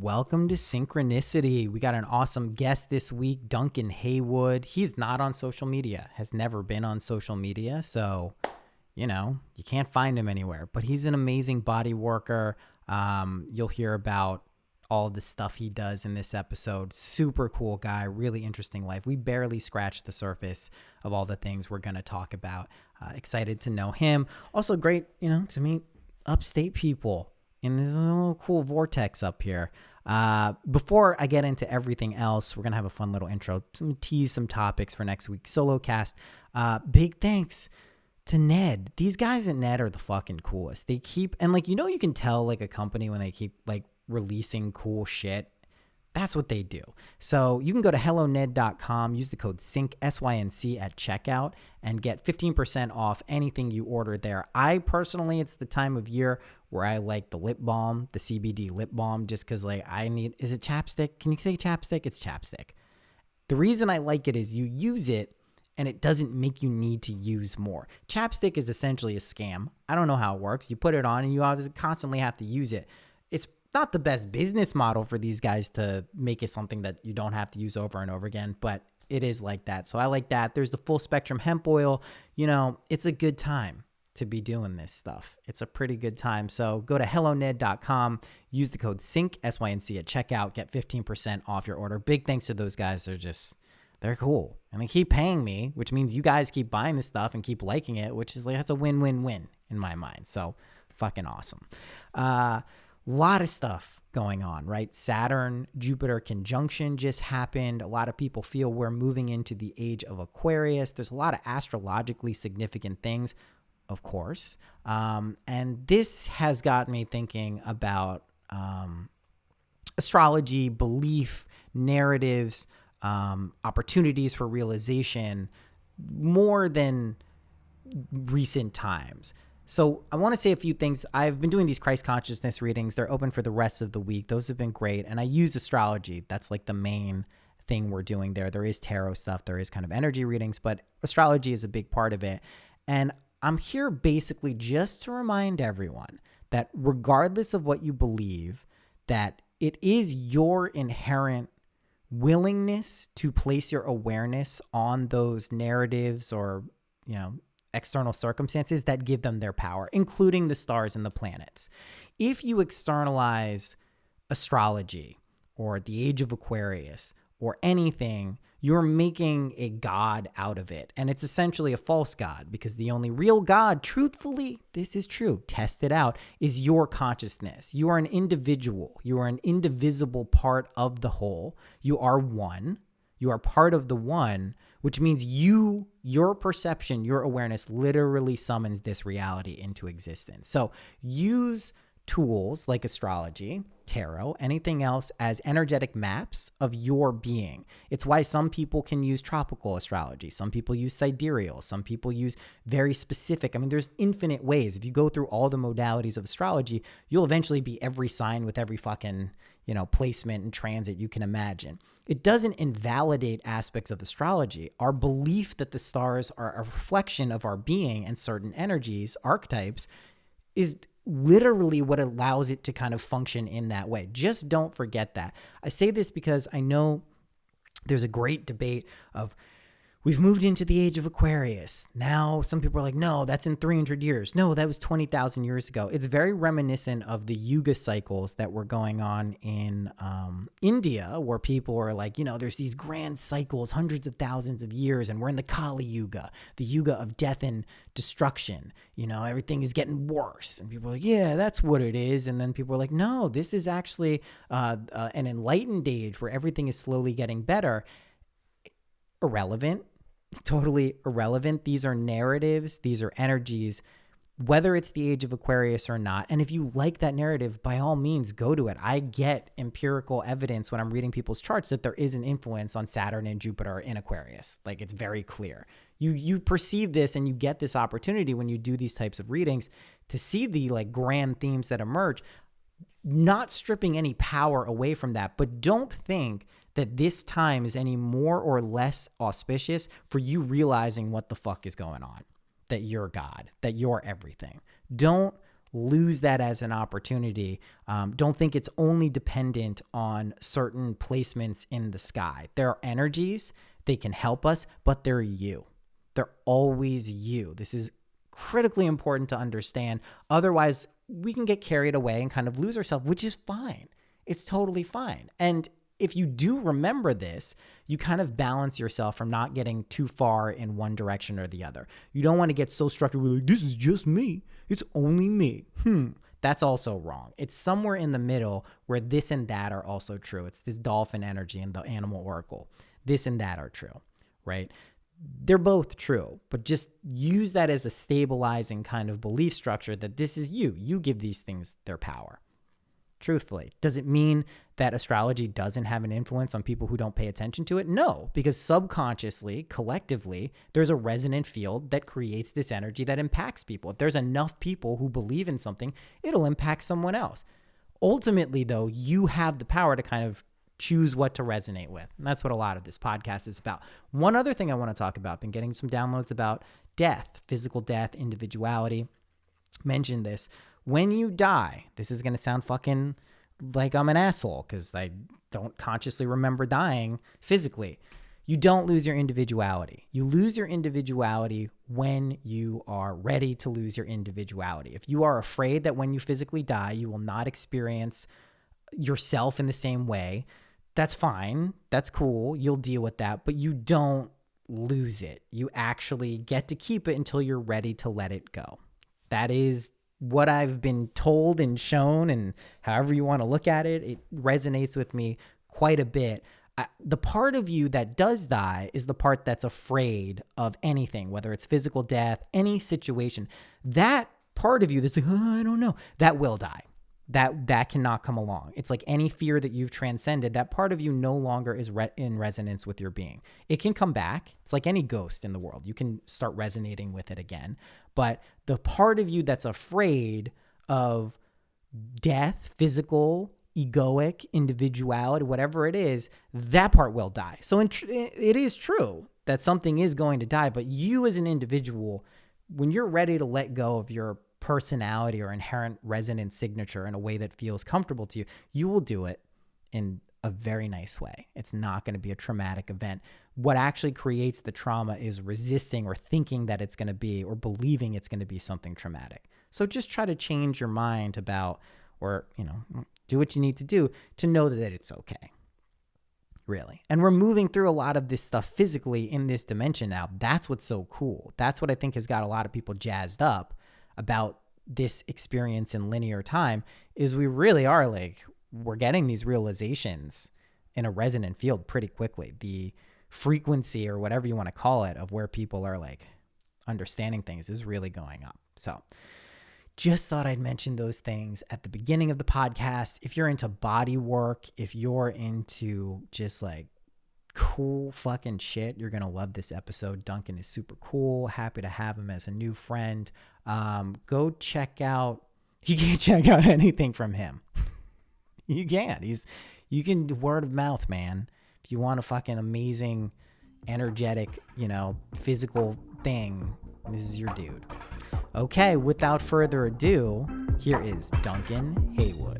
welcome to Synchronicity. We got an awesome guest this week, Duncan Haywood. He's not on social media, has never been on social media, so, you can't find him anywhere. But he's an amazing body worker. You'll hear about all the stuff he does in this episode. Super cool guy, really interesting life. We barely scratched the surface of all the things we're going to talk about. Excited to know him. Also great, to meet upstate people in this little cool vortex up here. Before I get into everything else, we're going to have a fun little intro, tease some topics for next week's solo cast. Big thanks to Ned. These guys at Ned are the fucking coolest. They keep, and you can tell a company when they keep releasing cool shit. That's what they do. So you can go to helloned.com, use the code SYNC, SYNC at checkout, and get 15% off anything you order there. I personally, it's the time of year where I like the lip balm, the Cbd Lip Balm, just because is it chapstick? Can you say chapstick? It's chapstick. The reason I like it is you use it and it doesn't make you need to use more. Chapstick is essentially a scam. I don't know how it works. You put it on and you obviously constantly have to use it. It's not the best business model for these guys to make it something that you don't have to use over and over again, but it is like that. So I like that. There's the full spectrum hemp oil. It's a good time to be doing this stuff. It's a pretty good time. So go to helloned.com, use the code SYNC, SYNC at checkout, get 15% off your order. Big thanks to those guys. They're cool. And they keep paying me, which means you guys keep buying this stuff and keep liking it, which is that's a win-win-win in my mind. So fucking awesome. Lot of stuff going on, right? Saturn, Jupiter conjunction just happened. A lot of people feel we're moving into the age of Aquarius. There's a lot of astrologically significant things, of course. And this has got me thinking about astrology, belief, narratives, opportunities for realization more than recent times. So I want to say a few things. I've been doing these Christ consciousness readings. They're open for the rest of the week. Those have been great. And I use astrology. That's the main thing we're doing there. There is tarot stuff. There is kind of energy readings, but astrology is a big part of it. And I'm here basically just to remind everyone that regardless of what you believe, that it is your inherent willingness to place your awareness on those narratives or, external circumstances that give them their power, including the stars and the planets. If you externalize astrology or the age of Aquarius or anything, you're making a god out of it. And it's essentially a false god because the only real god, truthfully, this is true, test it out, is your consciousness. You are an individual. You are an indivisible part of the whole. You are one. You are part of the one, which means your perception, your awareness literally summons this reality into existence. So use tools like astrology, tarot, anything else as energetic maps of your being. It's why some people can use tropical astrology. Some people use sidereal. Some people use very specific. There's infinite ways. If you go through all the modalities of astrology, you'll eventually be every sign with every fucking, placement and transit you can imagine. It doesn't invalidate aspects of astrology. Our belief that the stars are a reflection of our being and certain energies, archetypes, is literally what allows it to kind of function in that way. Just don't forget that. I say this because I know there's a great debate of we've moved into the age of Aquarius. Now some people are like, no, that's in 300 years. No, that was 20,000 years ago. It's very reminiscent of the Yuga cycles that were going on in India, where people are like, there's these grand cycles, hundreds of thousands of years, and we're in the Kali Yuga, the Yuga of death and destruction. Everything is getting worse. And people are like, yeah, that's what it is. And then people are like, no, this is actually an enlightened age where everything is slowly getting better. Irrelevant. Totally irrelevant. These are narratives. These are energies, whether it's the age of Aquarius or not. And if you like that narrative, by all means, go to it. I get empirical evidence when I'm reading people's charts that there is an influence on Saturn and Jupiter in Aquarius. It's very clear. You perceive this and you get this opportunity when you do these types of readings to see the grand themes that emerge, not stripping any power away from that. But don't think that this time is any more or less auspicious for you realizing what the fuck is going on, that you're God, that you're everything. Don't lose that as an opportunity. Don't think it's only dependent on certain placements in the sky. There are energies, they can help us, but they're you. They're always you. This is critically important to understand. Otherwise, we can get carried away and kind of lose ourselves, which is fine. It's totally fine. And if you do remember this, you kind of balance yourself from not getting too far in one direction or the other. You don't want to get so structured with like, this is just me. It's only me. That's also wrong. It's somewhere in the middle where this and that are also true. It's this dolphin energy and the animal oracle. This and that are true, right? They're both true, but just use that as a stabilizing kind of belief structure that this is you. You give these things their power. Truthfully, does it mean that astrology doesn't have an influence on people who don't pay attention to it? No, because subconsciously, collectively, there's a resonant field that creates this energy that impacts people. If there's enough people who believe in something, it'll impact someone else. Ultimately, though, you have the power to kind of choose what to resonate with. And that's what a lot of this podcast is about. One other thing I want to talk about, been getting some downloads about death, physical death, individuality. Mentioned this. When you die, this is going to sound fucking like I'm an asshole because I don't consciously remember dying physically. You don't lose your individuality. You lose your individuality when you are ready to lose your individuality. If you are afraid that when you physically die, you will not experience yourself in the same way, that's fine. That's cool. You'll deal with that, but you don't lose it. You actually get to keep it until you're ready to let it go. That is what I've been told and shown, and however you want to look at it, it resonates with me quite a bit. The part of you that does die is the part that's afraid of anything, whether it's physical death, any situation. That part of you that's like, oh, I don't know, that will die. That cannot come along. It's like any fear that you've transcended, that part of you no longer is in resonance with your being. It can come back. It's like any ghost in the world. You can start resonating with it again. But the part of you that's afraid of death, physical, egoic, individuality, whatever it is, that part will die. So it is true that something is going to die, but you as an individual, when you're ready to let go of your personality or inherent resonant signature in a way that feels comfortable to you, you will do it in a very nice way. It's not going to be a traumatic event. What actually creates the trauma is resisting or thinking that it's going to be, or believing it's going to be something traumatic. So just try to change your mind about, or, do what you need to do to know that it's okay. Really. And we're moving through a lot of this stuff physically in this dimension now. That's what's so cool. That's what I think has got a lot of people jazzed up about this experience in linear time, is we really are we're getting these realizations in a resonant field pretty quickly. The frequency, or whatever you want to call it, of where people are understanding things is really going up. So just thought I'd mention those things at the beginning of the podcast. If you're into body work, if you're into just cool fucking shit, you're going to love this episode. Duncan is super cool. Happy to have him as a new friend. Go check out, you can't check out anything from him. You can't. You can word of mouth, man. If you want a fucking amazing, energetic, physical thing, this is your dude. Okay, without further ado, here is Duncan Haywood.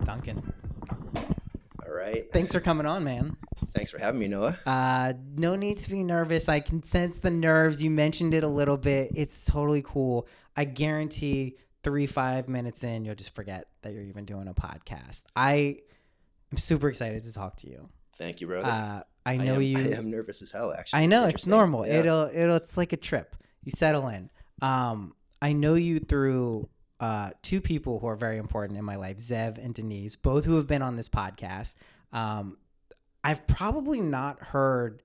Duncan. All right. Thanks for coming on, man. Thanks for having me, Noah. No need to be nervous. I can sense the nerves. You mentioned it a little bit. It's totally cool. I guarantee 3-5 minutes in, you'll just forget that you're even doing a podcast. I am super excited to talk to you. Thank you, brother. I am nervous as hell, actually. I know, it's normal. Yeah. It's like a trip. You settle in. I know you through two people who are very important in my life, Zev and Denise, both who have been on this podcast. I've probably not heard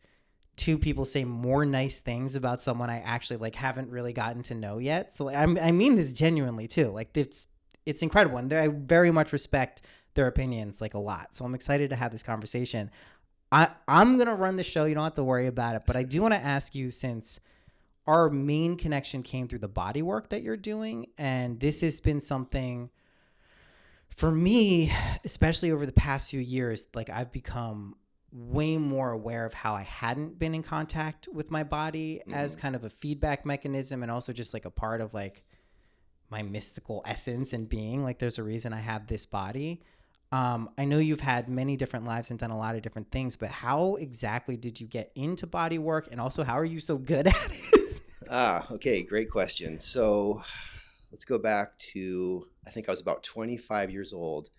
two people say more nice things about someone I actually haven't really gotten to know yet. So I mean this genuinely too. It's incredible, and I very much respect their opinions like a lot. So I'm excited to have this conversation. I'm going to run the show. You don't have to worry about it. But I do want to ask you, since our main connection came through the body work that you're doing, and this has been something for me, especially over the past few years, like I've become way more aware of how I hadn't been in contact with my body as kind of a feedback mechanism, and also just like a part of like my mystical essence and being. Like there's a reason I have this body. I know you've had many different lives and done a lot of different things, but how exactly did you get into body work, and also how are you so good at it? Okay, great question. So let's go back to, I think I was about 25 years old,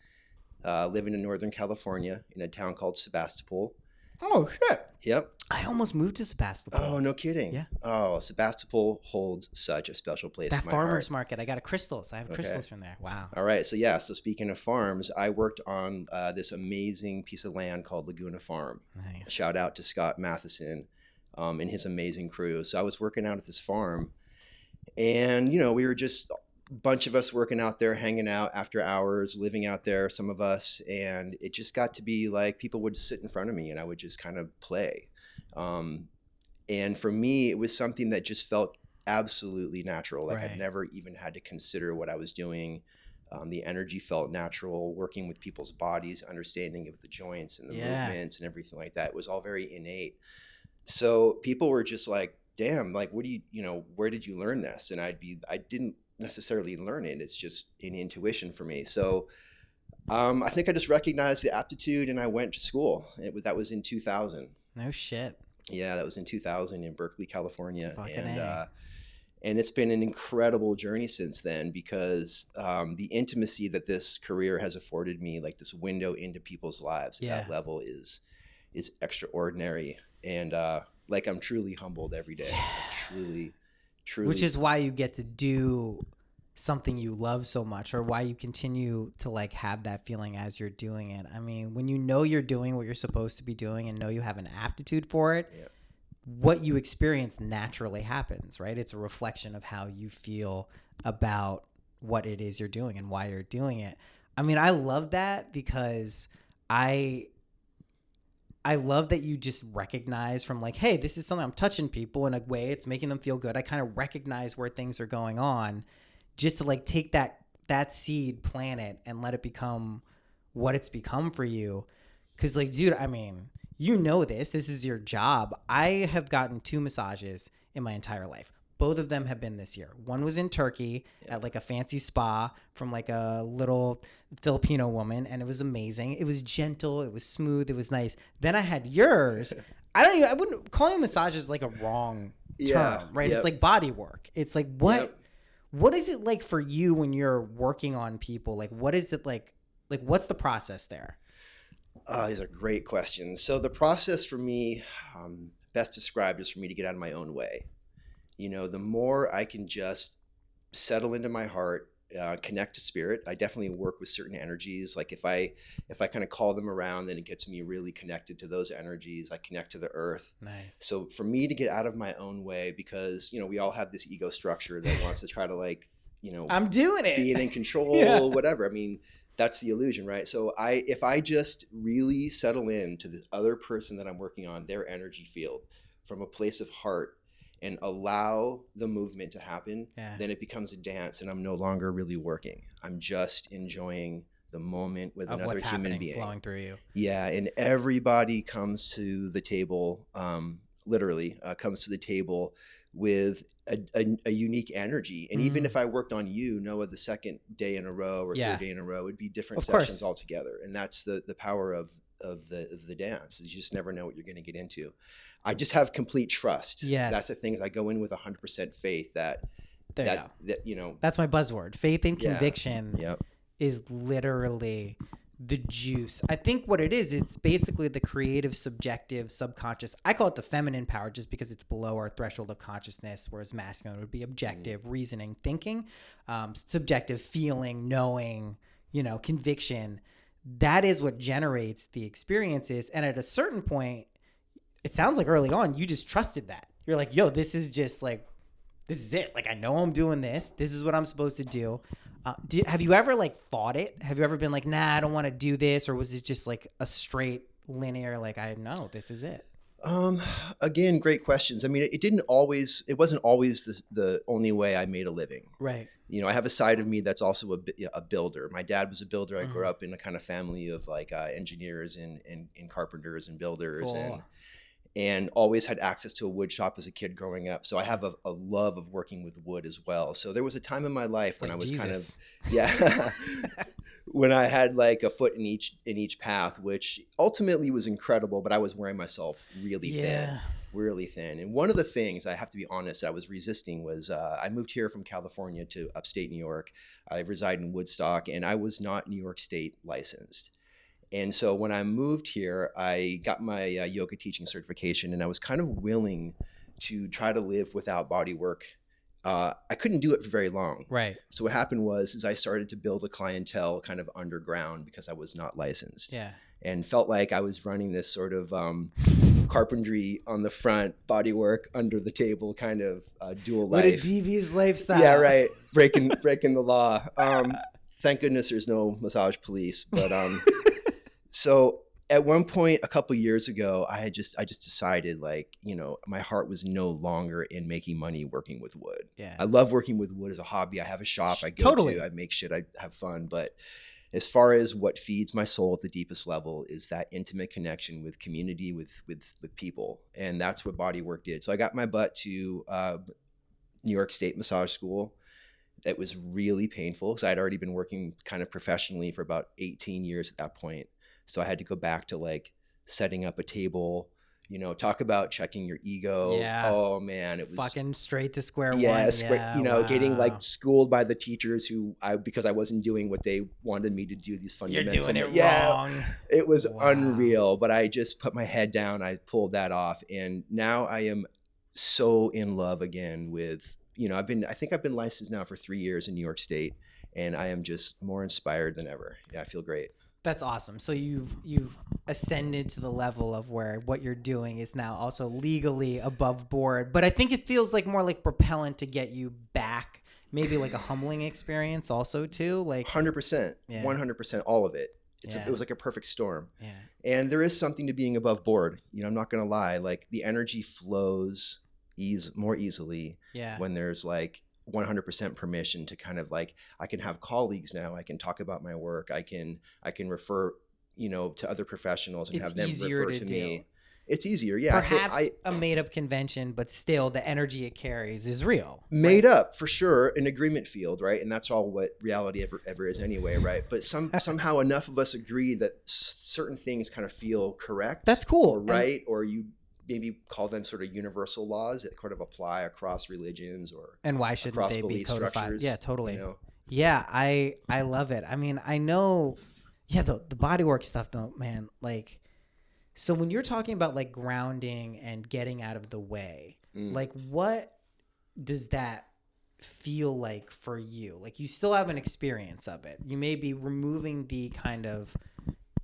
living in Northern California in a town called Sebastopol. Oh, shit. Yep. I almost moved to Sebastopol. Oh, no kidding. Yeah. Oh, Sebastopol holds such a special place in my farmer's heart. market. I got crystals. I have crystals from there. Wow. All right. So, yeah. So, speaking of farms, I worked on this amazing piece of land called Laguna Farm. Nice. Shout out to Scott Matheson and his amazing crew. So, I was working out at this farm, and, you know, we were just a bunch of us working out there, hanging out after hours, living out there, some of us. And it just got to be like people would sit in front of me and I would just kind of play. And for me, it was something that just felt absolutely natural. Like I never even had to consider what I was doing. The energy felt natural, working with people's bodies, understanding of the joints and the movements and everything like that. It was all very innate. So people were just like, damn, like, what do you where did you learn this? And I didn't necessarily learn it. It's just an intuition for me. So I think I just recognized the aptitude and I went to school. That was in 2000. No shit. Yeah, that was in 2000 in Berkeley, California. Fucking and it's been an incredible journey since then, because the intimacy that this career has afforded me, like this window into people's lives at that level, is extraordinary. And like I'm truly humbled every day. Truly. Which is why you get to do something you love so much, or why you continue to like have that feeling as you're doing it. I mean, when you know you're doing what you're supposed to be doing and know you have an aptitude for it, what you experience naturally happens, right? It's a reflection of how you feel about what it is you're doing and why you're doing it. I mean, I love that, because I love that you just recognize from like, hey, this is something I'm touching people in a way, it's making them feel good. I kind of recognize where things are going on, just to like take that seed, plant it, and let it become what it's become for you. Cause like, dude, I mean, you know this is your job. I have gotten 2 massages in my entire life. Both of them have been this year. One was in Turkey at like a fancy spa from like a little Filipino woman, and it was amazing. It was gentle, it was smooth, it was nice. Then I had yours. I wouldn't calling massages like a wrong term, right? It's like body work. It's like what is it like for you when you're working on people? Like what is it like what's the process there? These are great questions. So the process for me, best described is for me to get out of my own way. You know, the more I can just settle into my heart, connect to spirit. I definitely work with certain energies. Like if I kind of call them around, then it gets me really connected to those energies. I connect to the earth. Nice. So for me to get out of my own way, because, you know, we all have this ego structure that wants to try to like, you know, I'm doing it. Be in control, whatever. I mean, that's the illusion, right? So if I just really settle in to the other person that I'm working on, their energy field from a place of heart, and allow the movement to happen, then it becomes a dance, and I'm no longer really working. I'm just enjoying the moment with another human being flowing through you. Yeah, and everybody comes to the table, literally comes to the table with a unique energy. And even if I worked on you, Noah, the second day in a row or third day in a row, it'd be different sessions altogether. And that's the power of the dance, is you just never know what you're going to get into. I just have complete trust. Yes. That's the thing. I go in with 100% faith that you know, that's my buzzword. Faith and conviction is literally the juice. I think what it is, it's basically the creative, subjective, subconscious. I call it the feminine power just because it's below our threshold of consciousness, whereas masculine would be objective, reasoning, thinking, subjective, feeling, knowing, you know, conviction. That is what generates the experiences. And at a certain point, it sounds like early on, you just trusted that. You're like, yo, this is just like, this is it. Like, I know I'm doing this. This is what I'm supposed to do. Have you ever like fought it? Have you ever been like, nah, I don't want to do this? Or was it just like a straight linear, like, I know this is it? Um, Again, great questions. I mean, it wasn't always the only way I made a living. Right. You know, I have a side of me that's also a builder. My dad was a builder. I grew Mhm. up in a kind of family of like engineers and carpenters and builders, Cool. and always had access to a wood shop as a kid growing up. So I have a love of working with wood as well. So there was a time in my life It's when like I was Jesus. yeah, when I had like a foot in each path, which ultimately was incredible, but I was wearing myself Yeah. really thin. And one of the things, I have to be honest, I was resisting was I moved here from California to upstate New York. I reside in Woodstock, and I was not New York State licensed. And so when I moved here, I got my yoga teaching certification, and I was kind of willing to try to live without body work. I couldn't do it for very long. Right. So what happened was I started to build a clientele kind of underground because I was not licensed, Yeah. and felt like I was running this sort of carpentry on the front, body work under the table kind of dual life. What a devious lifestyle. Yeah, right. Breaking the law. Thank goodness there's no massage police, but so at one point a couple years ago, I just decided, like, you know, my heart was no longer in making money working with wood. Yeah. I love working with wood as a hobby. I have a shop I go Totally. to, I make shit, I have fun. But as far as what feeds my soul at the deepest level is that intimate connection with community, with people. And that's what body work did. So I got my butt to New York State massage school. It was really painful because I'd already been working kind of professionally for about 18 years at that point. So I had to go back to like setting up a table, you know, talk about checking your ego. Yeah. Oh man, it was fucking straight to square one. you know, getting like Wow. schooled by the teachers because I wasn't doing what they wanted me to do, these You're fundamental. doing it Yeah, wrong. it was Wow. unreal, but I just put my head down. I pulled that off. And now I am so in love again with, you know, I think I've been licensed now for 3 years in New York State, and I am just more inspired than ever. Yeah, I feel great. That's awesome. So you've ascended to the level of where what you're doing is now also legally above board. But I think it feels like more like propellant to get you back. Maybe like a humbling experience also too. Like 100%, Yeah. 100%, all it Yeah. was like a perfect storm. Yeah. And there is something to being above board. You know, I'm not gonna lie. Like the energy flows more easily Yeah. when there's like 100% permission to kind of like, I can have colleagues now. I can talk about my work. I can refer, you know, to other professionals and It's have them easier refer to to do. me. It's easier. Yeah. Perhaps a made up convention, but still the energy it carries is real. Made up for sure, an agreement field, right? And that's all what reality ever is anyway, right? But somehow enough of us agree that certain things kind of feel correct. That's cool. Or right, or you maybe call them sort of universal laws that kind of apply across religions or And why shouldn't across they be belief codified? structures, Yeah, totally. you know? Yeah, I love it. I mean, I know, yeah, the bodywork stuff though, man, like, so when you're talking about like grounding and getting out of the way, like what does that feel like for you? Like you still have an experience of it. You may be removing the kind of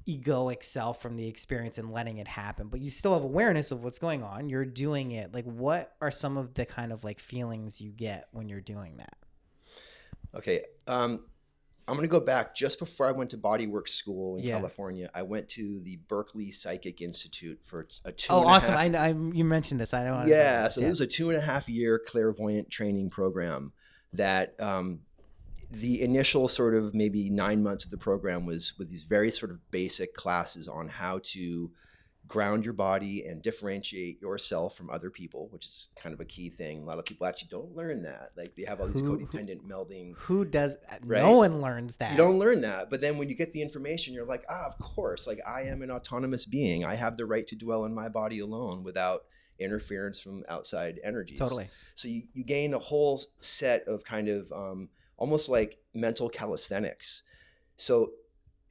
egoic self from the experience and letting it happen, but you still have awareness of what's going on. You're doing it. Like what are some of the kind of like feelings you get when you're doing that? Okay. I'm going to go back just before I went to bodywork school in Yeah. California. I went to the Berkeley Psychic Institute for a 2.5. Oh, awesome. I you mentioned this. I know. Yeah. So this was a 2.5 year clairvoyant training program that, the initial sort of maybe 9 months of the program was with these very sort of basic classes on how to ground your body and differentiate yourself from other people, which is kind of a key thing. A lot of people actually don't learn that. Like they have all these codependent melding. Who does? Right? No one learns that. You don't learn that. But then when you get the information, you're like, of course, like I am an autonomous being. I have the right to dwell in my body alone without interference from outside energies. Totally. So you gain a whole set of kind of almost like mental calisthenics. So,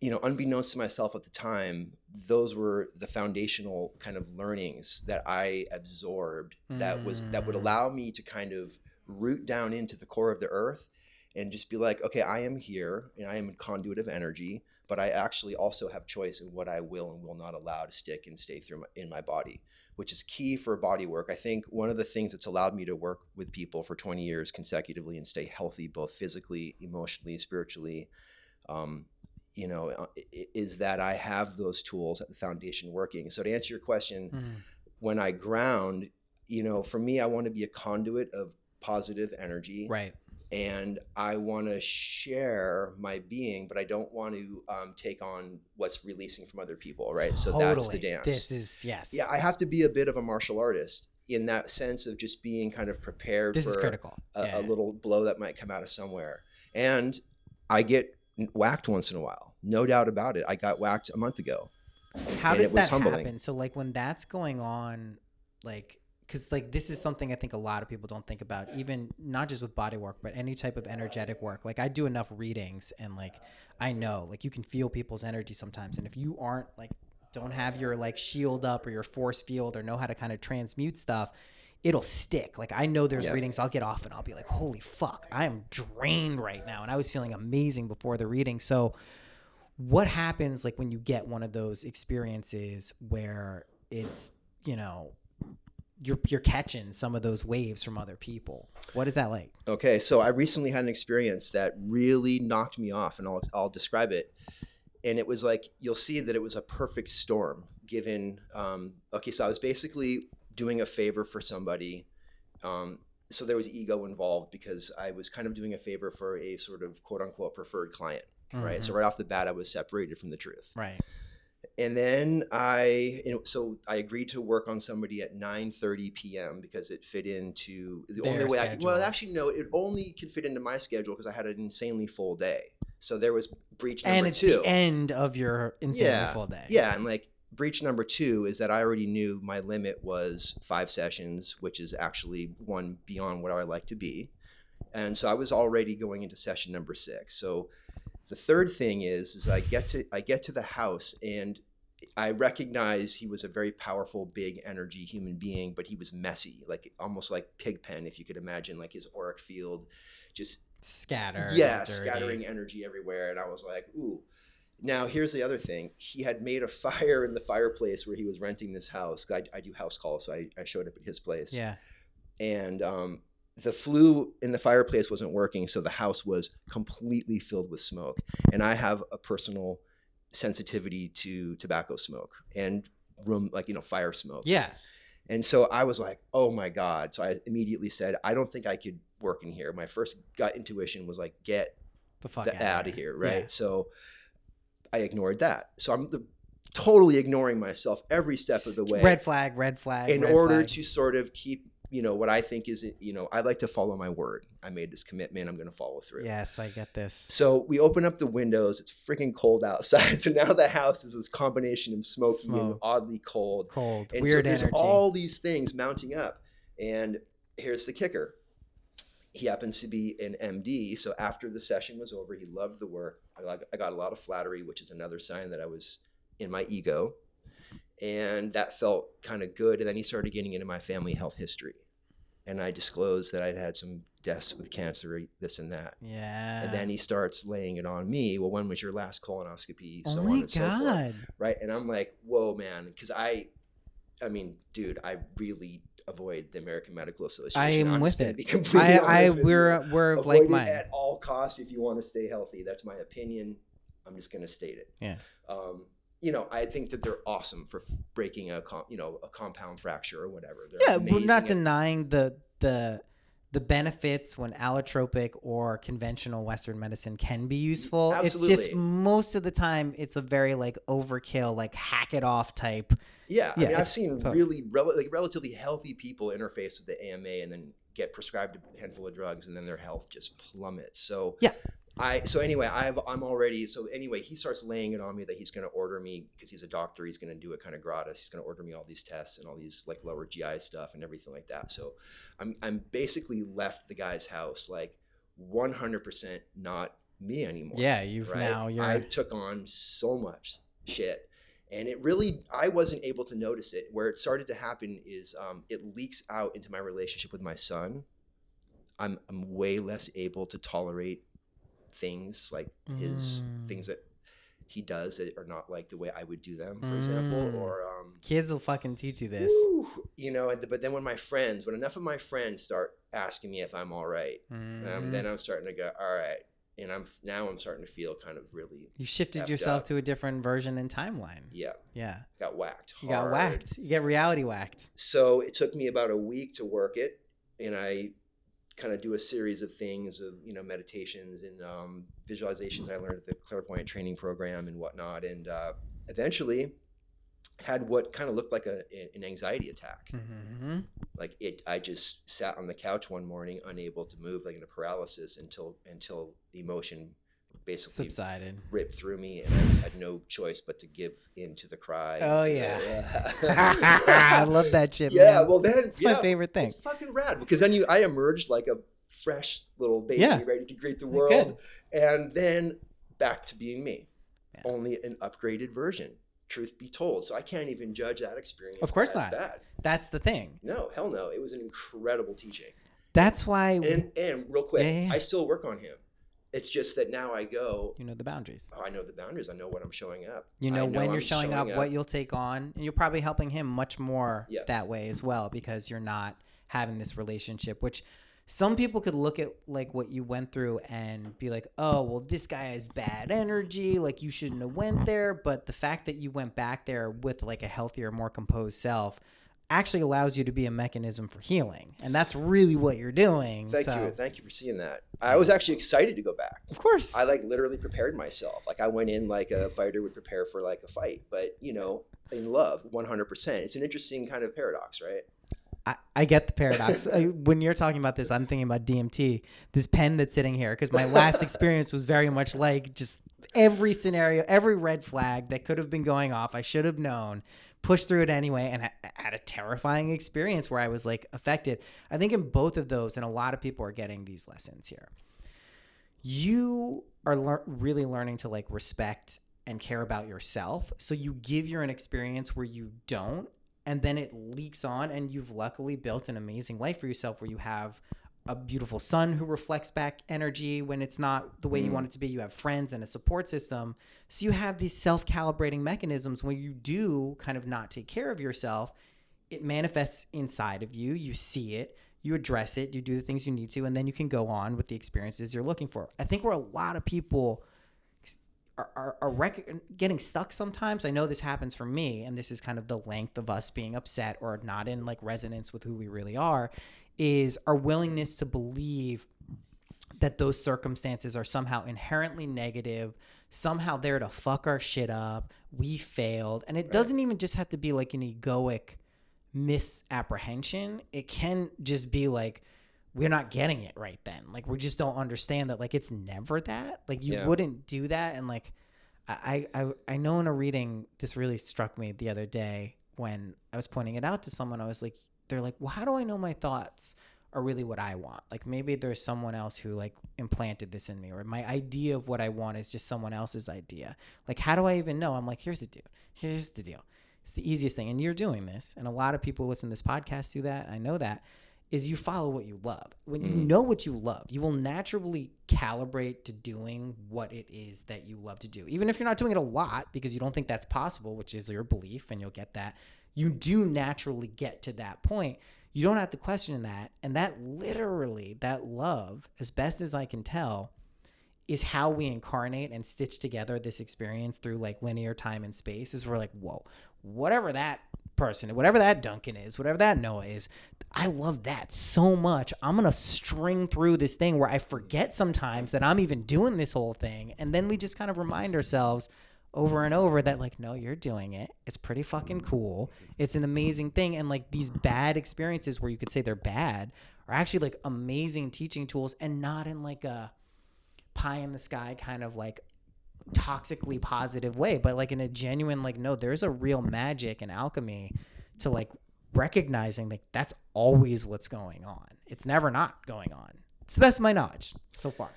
you know, unbeknownst to myself at the time, those were the foundational kind of learnings that I absorbed that would allow me to kind of root down into the core of the earth and just be like, okay, I am here and I am a conduit of energy, but I actually also have choice in what I will and will not allow to stick and stay through in my body, which is key for body work. I think one of the things that's allowed me to work with people for 20 years consecutively and stay healthy, both physically, emotionally, spiritually, is that I have those tools at the foundation working. So to answer your question, when I ground, for me, I want to be a conduit of positive energy. Right. And I want to share my being, but I don't want to take on what's releasing from other people, right? Totally. So that's the dance. This is, yes. Yeah, I have to be a bit of a martial artist in that sense of just being kind of prepared this for is critical. A little blow that might come out of somewhere. And I get whacked once in a while. No doubt about it. I got whacked a month ago. How does that happen? So like when that's going on, like, because like this is something I think a lot of people don't think about, even not just with body work, but any type of energetic work. Like I do enough readings and like I know like you can feel people's energy sometimes. And if you aren't like don't have your like shield up or your force field or know how to kind of transmute stuff, it'll stick. Like I know there's readings I'll get off and I'll be like, holy fuck, I am drained right now. And I was feeling amazing before the reading. So what happens like when you get one of those experiences where it's, you're catching some of those waves from other people? What is that like? Okay, so I recently had an experience that really knocked me off, and I'll describe it. And it was like, you'll see that it was a perfect storm given. So I was basically doing a favor for somebody. So there was ego involved because I was kind of doing a favor for a sort of quote unquote preferred client, right? So right off the bat, I was separated from the truth. Right. And then I agreed to work on somebody at 9:30 p.m. because it fit into the Their only way schedule. it only could fit into my schedule because I had an insanely full day. So there was breach and number it's 2. the end of your insanely full day. Yeah, and like breach number 2 is that I already knew my limit was 5 sessions, which is actually one beyond what I like to be. And so I was already going into session number 6. So the third thing is I get to the house and I recognize he was a very powerful, big energy human being, but he was messy, like almost like Pigpen, if you could imagine, like his auric field just scattered. Yeah, scattering energy everywhere. And I was like, ooh. Now here's the other thing. He had made a fire in the fireplace where he was renting this house. I do house calls, so I showed up at his place. Yeah. And the flue in the fireplace wasn't working, so the house was completely filled with smoke. And I have a personal sensitivity to tobacco smoke and fire smoke. Yeah. And so I was like, oh my God. So I immediately said, I don't think I could work in here. My first gut intuition was like, get the fuck out of here. Right. Yeah. So I ignored that. So I'm totally ignoring myself every step of the way. Red flag. In order to sort of keep, what I think is, I like to follow my word. I made this commitment. I'm going to follow through. Yes, I get this. So we open up the windows. It's freaking cold outside. So now the house is this combination of smoky and oddly cold. And weird so there's energy. all these things mounting up. And here's the kicker. He happens to be an MD. So after the session was over, he loved the work. I got a lot of flattery, which is another sign that I was in my ego. And that felt kind of good. And then he started getting into my family health history. And I disclosed that I'd had some deaths with cancer, this and that. Yeah. And then he starts laying it on me. Well, when was your last colonoscopy? So oh on my and so God. forth. Right. And I'm like, whoa, man. Because I mean, dude, I really avoid the American Medical Association. I am with it. We're like mine at all costs if you want to stay healthy. That's my opinion. I'm just going to state it. Yeah. I think that they're awesome for breaking a compound fracture or whatever. We're not denying the benefits when allotropic or conventional Western medicine can be useful. Absolutely. It's just most of the time it's a very like overkill, like hack it off type. Yeah. I mean, I've seen really relatively healthy people interface with the AMA and then get prescribed a handful of drugs and then their health just plummets. So yeah. He starts laying it on me that he's going to order me, because he's a doctor, he's going to do it kind of gratis. He's going to order me all these tests and all these like lower GI stuff and everything like that. So I'm basically left the guy's house like 100% not me anymore. Yeah, I took on so much shit. And I wasn't able to notice it. Where it started to happen is it leaks out into my relationship with my son. I'm way less able to tolerate things like his things that he does that are not like the way I would do them, for example, or kids will fucking teach you this. Woo, you know. But then when enough of my friends start asking me if I'm all right, then I'm starting to go, all right. And I'm starting to feel kind of really. You shifted yourself to a different version and timeline. Yeah. Yeah. Got whacked. You got whacked. You get reality whacked. So it took me about a week to work it, and I kind of do a series of things of, you know, meditations and visualizations I learned at the clairvoyant training program and whatnot, and eventually had what kind of looked like an anxiety attack. Like I just sat on the couch one morning, unable to move, like in a paralysis, until the emotion basically subsided, ripped through me, and I just had no choice but to give in to the cry. Oh yeah. I love that shit. Yeah, man. well then it's my favorite thing. It's fucking rad, because then I emerged like a fresh little baby, ready to greet the world, and then back to being me, only an upgraded version. Truth be told, so I can't even judge that experience. Of course as not. Bad. That's the thing. No, hell no. It was an incredible teaching. That's why. And real quick, I still work on him. It's just that now I go. You know the boundaries. Oh, I know the boundaries. I know when I'm showing up. You know when you're showing up, what you'll take on, and you're probably helping him much more that way as well, because you're not having this relationship, which. Some people could look at like what you went through and be like, oh, well, this guy has bad energy. Like you shouldn't have went there. But the fact that you went back there with like a healthier, more composed self actually allows you to be a mechanism for healing. And that's really what you're doing. Thank you. Thank you for seeing that. I was actually excited to go back. Of course. I like literally prepared myself. Like I went in like a fighter would prepare for like a fight, but you know, in love, 100%. It's an interesting kind of paradox, right? I get the paradox. When you're talking about this, I'm thinking about DMT, this pen that's sitting here, because my last experience was very much like just every scenario, every red flag that could have been going off, I should have known, pushed through it anyway, and I had a terrifying experience where I was like affected. I think in both of those, and a lot of people are getting these lessons here, you are really learning to like respect and care about yourself. So you give your an experience where you don't, and then it leaks on, and you've luckily built an amazing life for yourself where you have a beautiful son who reflects back energy when it's not the way you want it to be. You have friends and a support system. So you have these self-calibrating mechanisms when you do kind of not take care of yourself. It manifests inside of you. You see it, you address it, you do the things you need to, and then you can go on with the experiences you're looking for. I think where a lot of people are getting stuck sometimes. I know this happens for me, and this is kind of the length of us being upset or not in like resonance with who we really are, is our willingness to believe that those circumstances are somehow inherently negative, somehow there to fuck our shit up. We failed. And it doesn't even just have to be like an egoic misapprehension. It can just be like, we're not getting it right then. Like, we just don't understand that, like, it's never that. Like, you wouldn't do that. And, like, I know in a reading, this really struck me the other day when I was pointing it out to someone. I was like, they're like, well, how do I know my thoughts are really what I want? Like, maybe there's someone else who, like, implanted this in me, or my idea of what I want is just someone else's idea. Like, how do I even know? I'm like, here's the deal. Here's the deal. It's the easiest thing. And you're doing this. And a lot of people listen to this podcast do that. I know that. Is you follow what you love. When you know what you love, you will naturally calibrate to doing what it is that you love to do. Even if you're not doing it a lot because you don't think that's possible, which is your belief, and you'll get that. You do naturally get to that point. You don't have to question that. And that literally, that love, as best as I can tell, is how we incarnate and stitch together this experience through like linear time and space. Is we're like, whoa, whatever that person, whatever that Duncan is, whatever that Noah is, I love that so much. I'm going to string through this thing where I forget sometimes that I'm even doing this whole thing. And then we just kind of remind ourselves over and over that like, no, you're doing it. It's pretty fucking cool. It's an amazing thing. And like these bad experiences where you could say they're bad are actually like amazing teaching tools, and not in like a pie in the sky kind of like toxically positive way, but like in a genuine, like, no, there's a real magic and alchemy to like recognizing that that's always what's going on. It's never not going on. It's the best of my knowledge so far.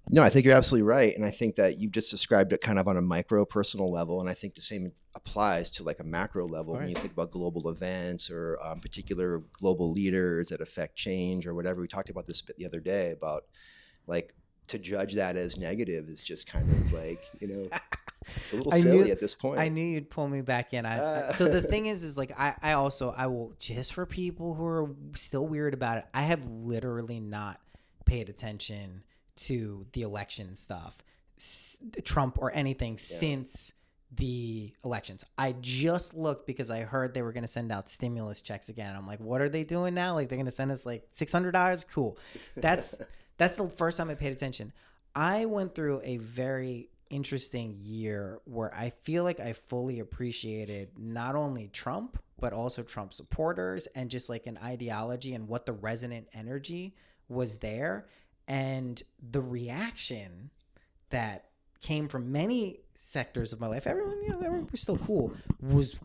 No, I think you're absolutely right. And I think that you just described it kind of on a micro personal level. And I think the same applies to like a macro level when you think about global events or particular global leaders that affect change or whatever. We talked about this the other day about like, to judge that as negative is just kind of like, you know, It's a little I silly knew at this point. I knew you'd pull me back in. So the thing is like I will, just for people who are still weird about it, I have literally not paid attention to the election stuff, Trump or anything since the elections. I just looked because I heard they were going to send out stimulus checks again. I'm like, what are they doing now? Like they're going to send us like $600? Cool. That's the first time I paid attention. I went through a very interesting year where I feel like I fully appreciated not only Trump, but also Trump supporters and just like an ideology and what the resonant energy was there. And the reaction that came from many sectors of my life, everyone was still cool, was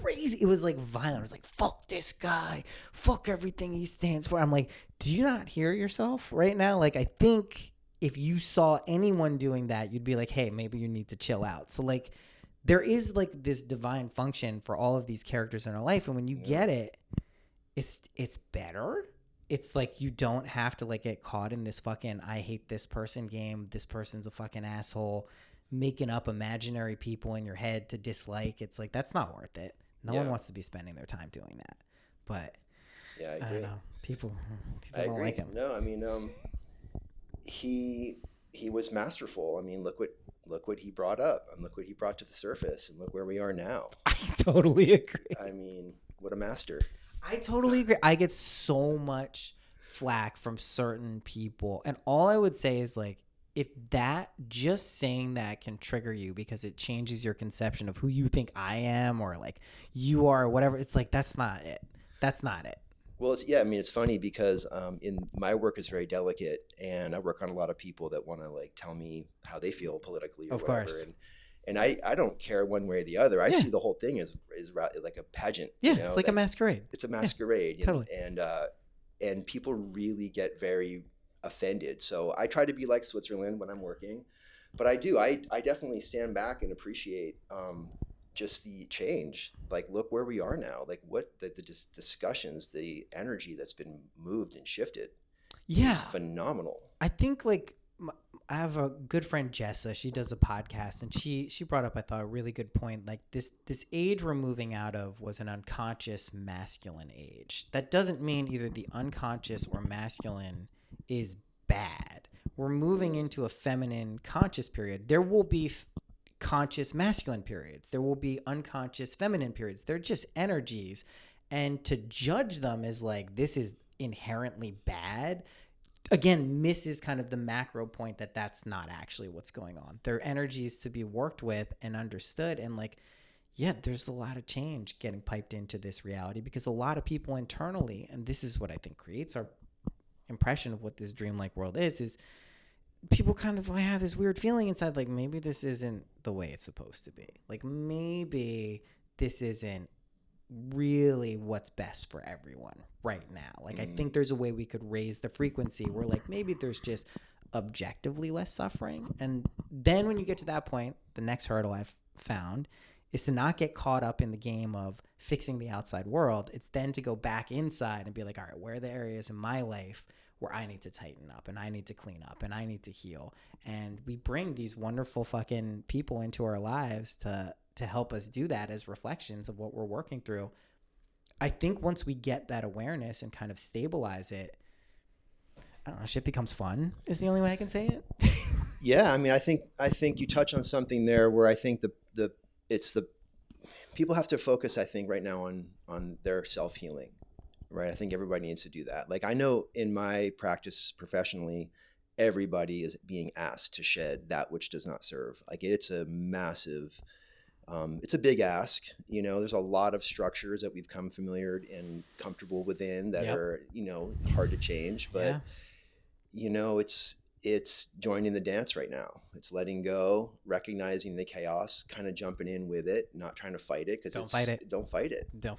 crazy. It was like violent. It was like, fuck this guy, fuck everything he stands for. I'm like, do you not hear yourself right now? Like, I think if you saw anyone doing that, you'd be like, hey, maybe you need to chill out. So like there is like this divine function for all of these characters in our life, and when you get it, it's better. It's like you don't have to like get caught in this fucking I hate this person game. This person's a fucking asshole, making up imaginary people in your head to dislike. It's like that's not worth it. No one wants to be spending their time doing that. But yeah, I agree. I don't know. People I don't agree. like him. No, I mean, he was masterful. I mean, look what he brought up, and look what he brought to the surface, and look where we are now. I totally agree. I mean, what a master. I totally agree. I get so much flack from certain people, and all I would say is like, if that just saying that can trigger you because it changes your conception of who you think I am or like you are or whatever, it's like that's not it. That's not it. Well, I mean, it's funny because in my work is very delicate, and I work on a lot of people that want to like tell me how they feel politically or whatever. Course. And I don't care one way or the other. I see the whole thing as like a pageant. Yeah, you know, it's like a masquerade. It's a masquerade. Yeah, totally. And people really get very offended. So I try to be like Switzerland when I'm working, but I definitely stand back and appreciate just the change. Like, look where we are now. Like what the discussions, the energy that's been moved and shifted. Yeah, is phenomenal. I think like I have a good friend, Jessa. She does a podcast, and she brought up, I thought, a really good point. Like this age we're moving out of was an unconscious masculine age. That doesn't mean either the unconscious or masculine is bad. We're moving into a feminine conscious period. There will be conscious masculine periods. There will be unconscious feminine periods. They're just energies. And to judge them as like, this is inherently bad, again, misses kind of the macro point that that's not actually what's going on. They're energies to be worked with and understood. And like, yeah, there's a lot of change getting piped into this reality because a lot of people internally, and this is what I think creates our impression of what this dreamlike world is people kind of have this weird feeling inside, like maybe this isn't the way it's supposed to be. Like maybe this isn't really what's best for everyone right now. Like I think there's a way we could raise the frequency where like maybe there's just objectively less suffering. And then when you get to that point, the next hurdle I've found is to not get caught up in the game of fixing the outside world. It's then to go back inside and be like, all right, where are the areas in my life where I need to tighten up and I need to clean up and I need to heal? And we bring these wonderful fucking people into our lives to help us do that as reflections of what we're working through. I think once we get that awareness and kind of stabilize it, I don't know, shit becomes fun is the only way I can say it. Yeah, I mean, I think you touch on something there where I think it's the people have to focus, I think, right now on their self-healing, right? I think everybody needs to do that. Like I know in my practice professionally, everybody is being asked to shed that which does not serve. Like it's a massive, it's a big ask. You know, there's a lot of structures that we've come familiar and comfortable within that are, you know, hard to change, but you know, it's joining the dance right now. It's letting go, recognizing the chaos, kind of jumping in with it, not trying to fight it. Don't fight it. Don't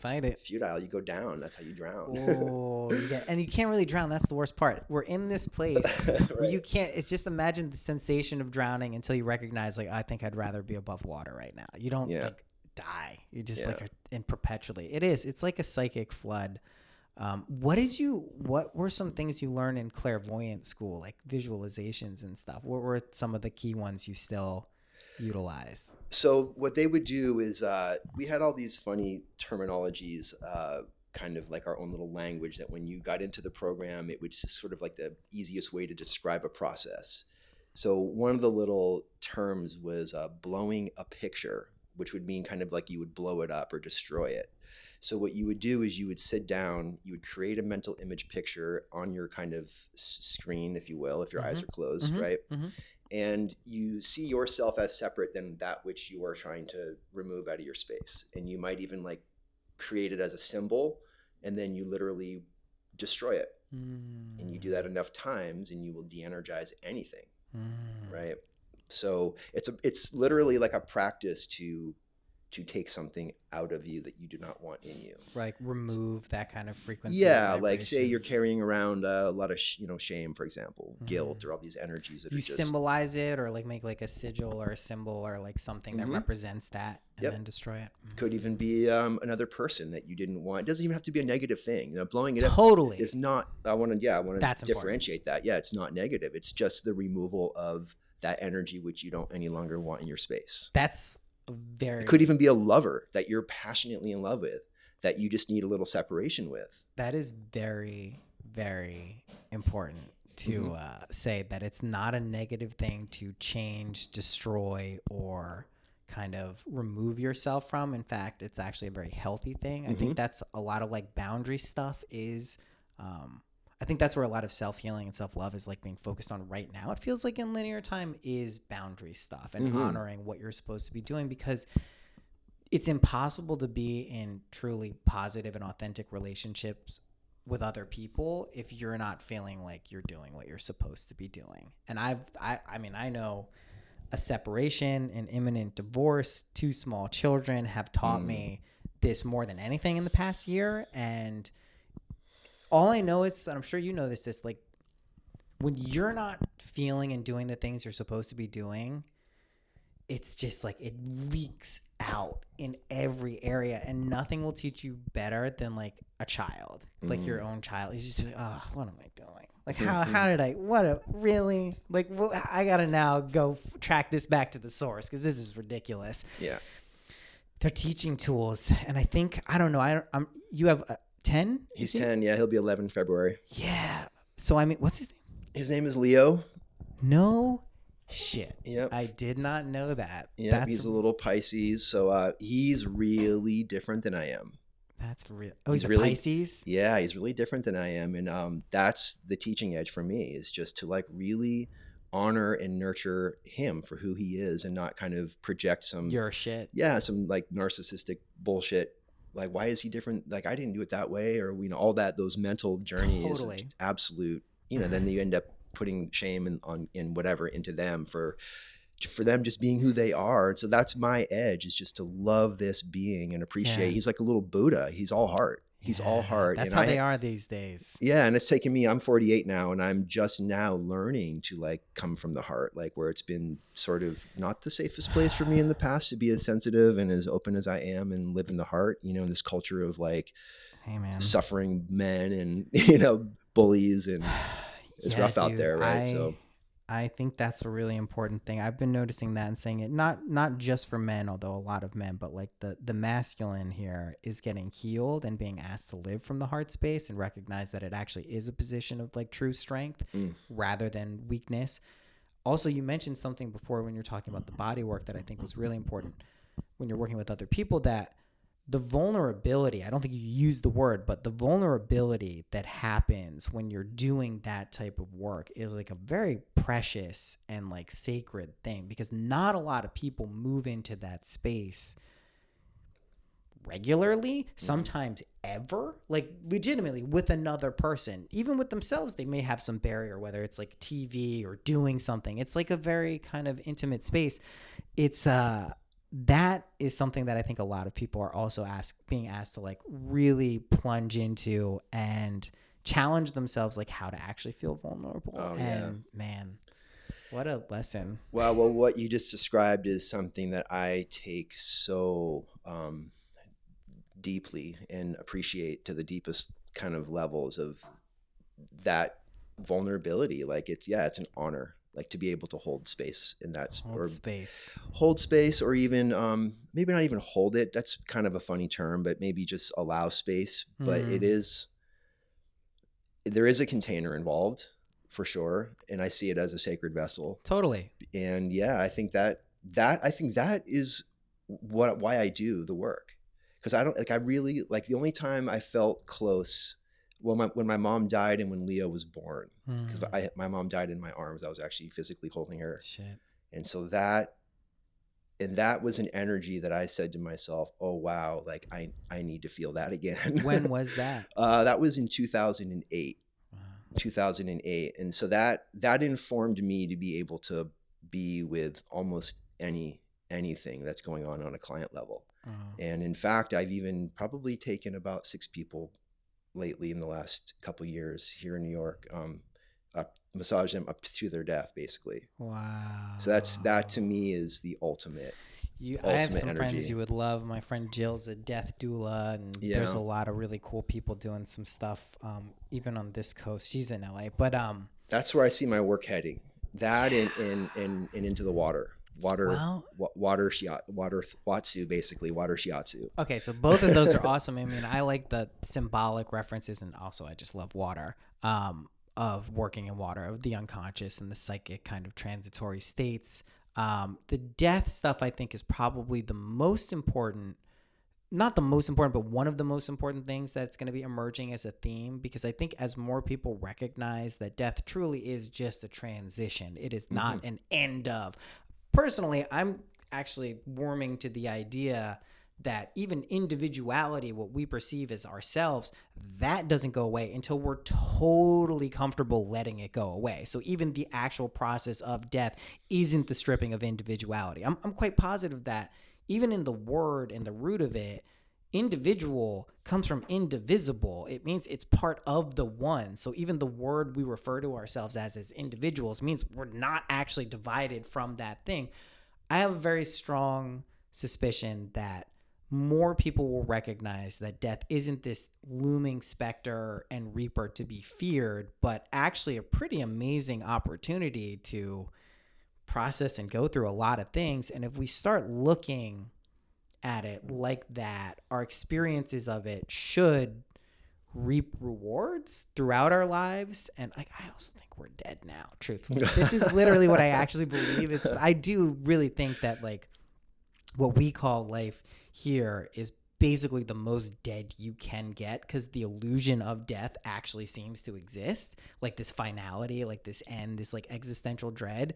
fight it. Futile. You go down. That's how you drown. Oh, and you can't really drown. That's the worst part. We're in this place right. where you can't. It's just imagine the sensation of drowning until you recognize, like, I think I'd rather be above water right now. You don't like die. You just like are in perpetually. It's like a psychic flood. What were some things you learned in clairvoyant school, like visualizations and stuff? What were some of the key ones you still utilize? So what they would do is we had all these funny terminologies, kind of like our own little language that when you got into the program, it was just sort of like the easiest way to describe a process. So one of the little terms was blowing a picture, which would mean kind of like you would blow it up or destroy it. So what you would do is you would sit down, you would create a mental image picture on your kind of screen, if you will, if your eyes are closed, right? And you see yourself as separate than that which you are trying to remove out of your space. And you might even like create it as a symbol, and then you literally destroy it. And you do that enough times and you will de-energize anything. Right? So it's literally like a practice to take something out of you that you do not want in you. Like remove that kind of frequency. Yeah, like say you're carrying around a lot of shame, for example, guilt, or all these energies that you are just symbolize it, or like make like a sigil or a symbol or like something that represents that, and then destroy it. Could even be another person that you didn't want. It doesn't even have to be a negative thing. Blowing it up is not. I want to differentiate that. Yeah, it's not negative. It's just the removal of that energy which you don't any longer want in your space. That's it could even be a lover that you're passionately in love with that you just need a little separation with. That is very, very important to say, that it's not a negative thing to change, destroy, or kind of remove yourself from. In fact, it's actually a very healthy thing. I think that's a lot of like boundary stuff is I think that's where a lot of self-healing and self-love is like being focused on right now. It feels like in linear time is boundary stuff and honoring what you're supposed to be doing, because it's impossible to be in truly positive and authentic relationships with other people if you're not feeling like you're doing what you're supposed to be doing. And I know a separation, an imminent divorce, 2 small children have taught me this more than anything in the past year. And all I know is, and I'm sure you know this, is like when you're not feeling and doing the things you're supposed to be doing, it's just like it leaks out in every area, and nothing will teach you better than like a child, like your own child. He's just like, oh, what am I doing? Like how did I, really? Like, I got to now go track this back to the source, because this is ridiculous. Yeah. They're teaching tools. And I think, I don't know, you have 10? He's 10. Yeah, he'll be 11 in February. Yeah. So, I mean, what's his name? His name is Leo. No shit. Yep. I did not know that. Yeah, he's a little Pisces. So he's really different than I am. That's real. Oh, he's really, Pisces? Yeah, he's really different than I am. And that's the teaching edge for me, is just to like really honor and nurture him for who he is, and not kind of project some your shit. Yeah, some like narcissistic bullshit. Like, why is he different? Like, I didn't do it that way, or all that, those mental journeys. Totally. Absolute. Then you end up putting shame in whatever into them for them just being who they are. And so that's my edge, is just to love this being and appreciate. He's like a little Buddha. He's all heart. He's all heart. That's how they are these days. Yeah. And it's taken me, I'm 48 now, and I'm just now learning to like come from the heart, like where it's been sort of not the safest place for me in the past to be as sensitive and as open as I am and live in the heart, in this culture of like suffering men and, bullies, and it's rough out there. Right. I think that's a really important thing. I've been noticing that and saying it, not just for men, although a lot of men, but like the masculine here is getting healed and being asked to live from the heart space and recognize that it actually is a position of like true strength rather than weakness. Also, you mentioned something before when you're talking about the body work that I think was really important when you're working with other people, that the vulnerability, I don't think you used the word, but the vulnerability that happens when you're doing that type of work is like a very precious and like sacred thing, because not a lot of people move into that space regularly, sometimes ever, like legitimately with another person. Even with themselves, they may have some barrier, whether it's like TV or doing something. It's like a very kind of intimate space. It's that is something that I think a lot of people are also being asked to like really plunge into and challenge themselves, like how to actually feel vulnerable. Man, what a lesson. Wow. Well, what you just described is something that I take so deeply and appreciate to the deepest kind of levels of that vulnerability. Like it's an honor. like to be able to hold space in that, Hold space, or even maybe not even hold it. That's kind of a funny term, but maybe just allow space. But there is a container involved for sure, and I see it as a sacred vessel. Totally. And yeah, I think that is why I do the work. Because I really the only time I felt close, well, when my mom died and when Leo was born, because my mom died in my arms, I was actually physically holding her. Shit. And so that was an energy that I said to myself, oh wow, like I need to feel that again. When was that? That was in 2008. Wow. 2008. And so that informed me to be able to be with almost anything that's going on a client level. And in fact, I've even probably taken about 6 people lately in the last couple of years here in New York, massage them up to their death, basically. Wow. So that to me is the ultimate. I have some friends you would love. My friend Jill's a death doula, and there's a lot of really cool people doing some stuff, even on this coast. She's in LA, but that's where I see my work heading. That and into the water. Water watsu, basically water shiatsu. Okay, so both of those are awesome. I mean, I like the symbolic references, and also I just love water, of working in water, of the unconscious and the psychic kind of transitory states. The death stuff, I think, is probably the most important, not the most important, but one of the most important things that's going to be emerging as a theme, because I think as more people recognize that death truly is just a transition, it is not an end of. Personally, I'm actually warming to the idea that even individuality, what we perceive as ourselves, that doesn't go away until we're totally comfortable letting it go away. So even the actual process of death isn't the stripping of individuality. I'm quite positive that even in the word and the root of it, individual comes from indivisible. It means it's part of the one. So even the word we refer to ourselves as individuals means we're not actually divided from that thing. I have a very strong suspicion that more people will recognize that death isn't this looming specter and reaper to be feared, but actually a pretty amazing opportunity to process and go through a lot of things. And if we start looking at it like that, our experiences of it should reap rewards throughout our lives. And I also think we're dead now, truthfully. This is literally what I actually believe. I do really think that what we call life here is basically the most dead you can get, because the illusion of death actually seems to exist, like this finality, like this end, this existential dread.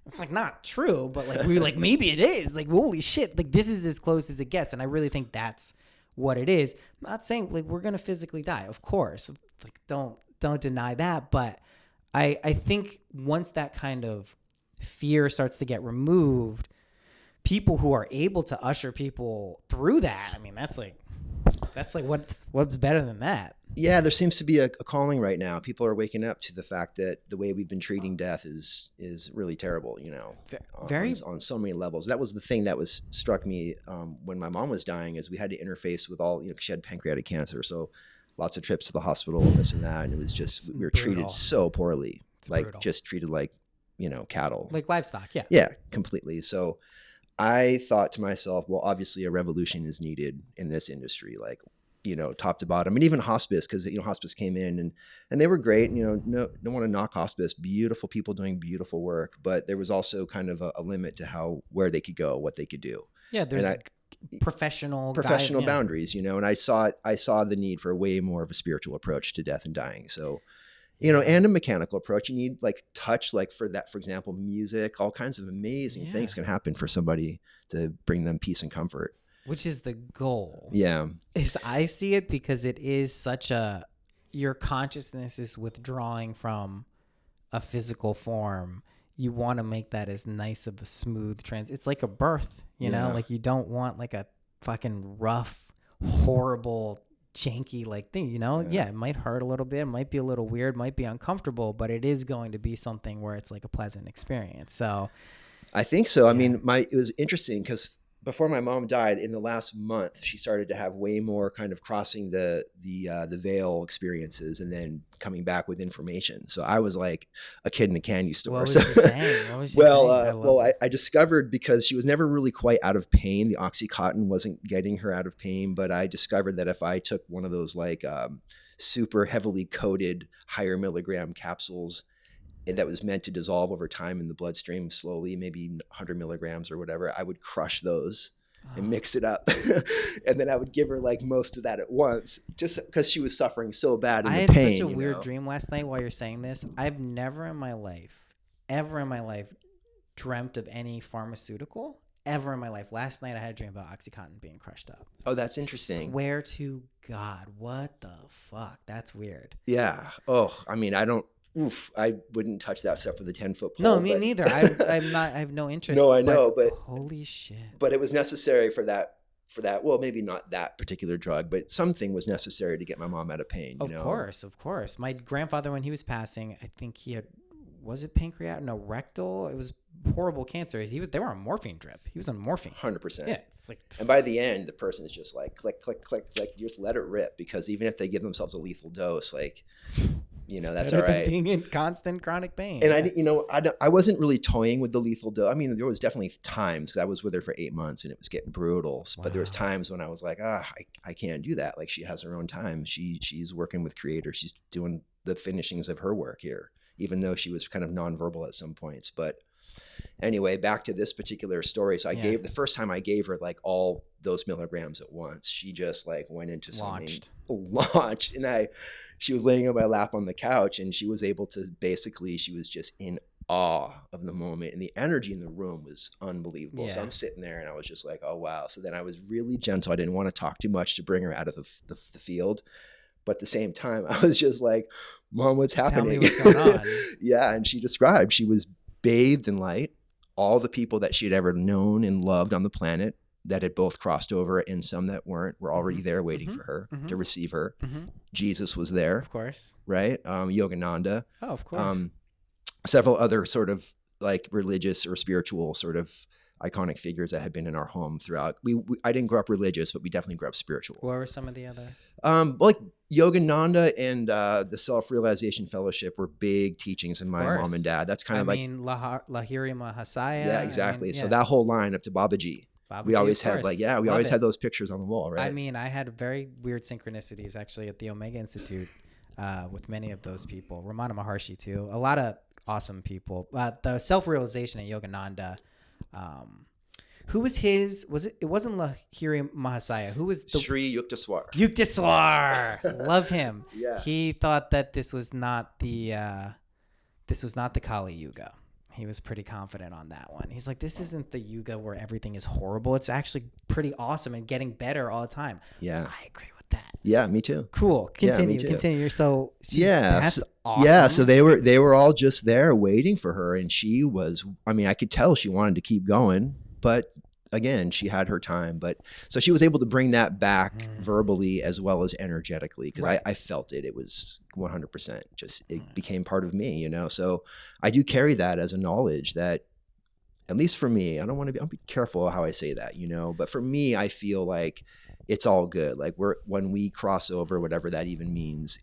It's not true, but maybe it is. Holy shit, this is as close as it gets. And I really think that's what it is. I'm not saying we're gonna physically die, of course. Don't deny that. But I think once that kind of fear starts to get removed, people who are able to usher people through that, I mean, that's what's better than that? Yeah, there seems to be a calling right now. People are waking up to the fact that the way we've been treating death is really terrible, on so many levels. That was the thing that struck me when my mom was dying, is we had to interface with all, 'cause she had pancreatic cancer. So lots of trips to the hospital and this and that. And it was just, we were treated so poorly, just treated like cattle. Like livestock, yeah. Yeah, completely. So I thought to myself, well, obviously a revolution is needed in this industry, top to bottom, and even hospice, because hospice came in and they were great. No, don't want to knock hospice. Beautiful people doing beautiful work, but there was also kind of a limit to where they could go, what they could do. Yeah, there's professional boundaries, and I saw the need for way more of a spiritual approach to death and dying. So. And a mechanical approach. You need touch, for example, music, all kinds of amazing things can happen for somebody to bring them peace and comfort. Which is the goal. Yeah. I see it because it is your consciousness is withdrawing from a physical form. You want to make that as nice of a smooth it's like a birth, you know, you don't want a fucking rough, horrible, janky thing, yeah, it might hurt a little bit, it might be a little weird, might be uncomfortable, but it is going to be something where it's a pleasant experience. So I think so. I mean, it was interesting because before my mom died, in the last month, she started to have way more kind of crossing the veil experiences, and then coming back with information. So I was like a kid in a candy store. What So, was she saying? What was she saying? I love it. I discovered, because she was never really quite out of pain, the OxyContin wasn't getting her out of pain. But I discovered that if I took one of those like super heavily coated higher milligram capsules, and that was meant to dissolve over time in the bloodstream slowly, maybe 100 milligrams or whatever, I would crush those and mix it up. And then I would give her like most of that at once, just because she was suffering so bad in I the had pain. such a weird dream last night while you're saying this. I've never in my life, ever in my life, dreamt of any pharmaceutical ever in my life. Last night I had a dream about OxyContin being crushed up. Oh, that's interesting. Swear to God, what the fuck? That's weird. Yeah. Oh, I mean, I wouldn't touch that stuff with a 10-foot pole. No, me neither. I have no interest. No, I know, but holy shit. But it was necessary for that. Well, maybe not that particular drug, but something was necessary to get my mom out of pain. Of course. My grandfather, when he was passing, I think he had, was it pancreatic? No, rectal. It was horrible cancer. They were on morphine drip. He was on morphine. 100%. Yeah. It's like, and by the end, the person's just like click, click, click, click. You just let it rip, because even if they give themselves a lethal dose, like, that's all right. Being in constant chronic pain. And I wasn't really toying with the lethal dose. I mean, there was definitely times, because I was with her for 8 months and it was getting brutal. Wow. But there was times when I was like, I can't do that. Like, she has her own time. She's working with creators. She's doing the finishings of her work here, even though she was kind of nonverbal at some points. But anyway, back to this particular story. So the first time I gave her like all those milligrams at once, she just like went into launched. And she was laying on my lap on the couch, and she was able to she was just in awe of the moment, and the energy in the room was unbelievable. So I'm sitting there and I was just like, oh wow. So then I was really gentle. I didn't want to talk too much to bring her out of the field. But at the same time, I was just like, Mom, what's happening? Tell me what's going on. Yeah. And she described, she was bathed in light. All the people that she had ever known and loved on the planet that had both crossed over, and some that weren't, were already there waiting for her to receive her. Jesus was there. Of course. Right? Yogananda. Oh, of course. Several other sort of like religious or spiritual sort of iconic figures that had been in our home throughout. I didn't grow up religious, but we definitely grew up spiritual. What were some of the other? Like Yogananda and the Self-Realization Fellowship were big teachings in my mom and dad. That's kind of Lahiri Mahasaya. Yeah, exactly. So that whole line up to Babaji. We always had had those pictures on the wall, right? I mean, I had very weird synchronicities actually at the Omega Institute with many of those people. Ramana Maharshi too. A lot of awesome people. The Self-Realization at Yogananda. Who was his? It wasn't Lahiri Mahasaya. Who was the Sri Yukteswar? Yukteswar. Love him. Yes. He thought that this was not the Kali Yuga. He was pretty confident on that one. He's like, this isn't the Yuga where everything is horrible. It's actually pretty awesome and getting better all the time. Yeah. I agree with that. Yeah, me too. Cool. Continue. So that's awesome. Yeah. So they were all just there waiting for her. And she was, I mean, I could tell she wanted to keep going, but again, she had her time. But so she was able to bring that back verbally as well as energetically, because I felt it. It was 100%. It became part of me, So I do carry that as a knowledge that, at least for me, I'll be careful how I say that, but for me, I feel like it's all good. Like when we cross over, whatever that even means,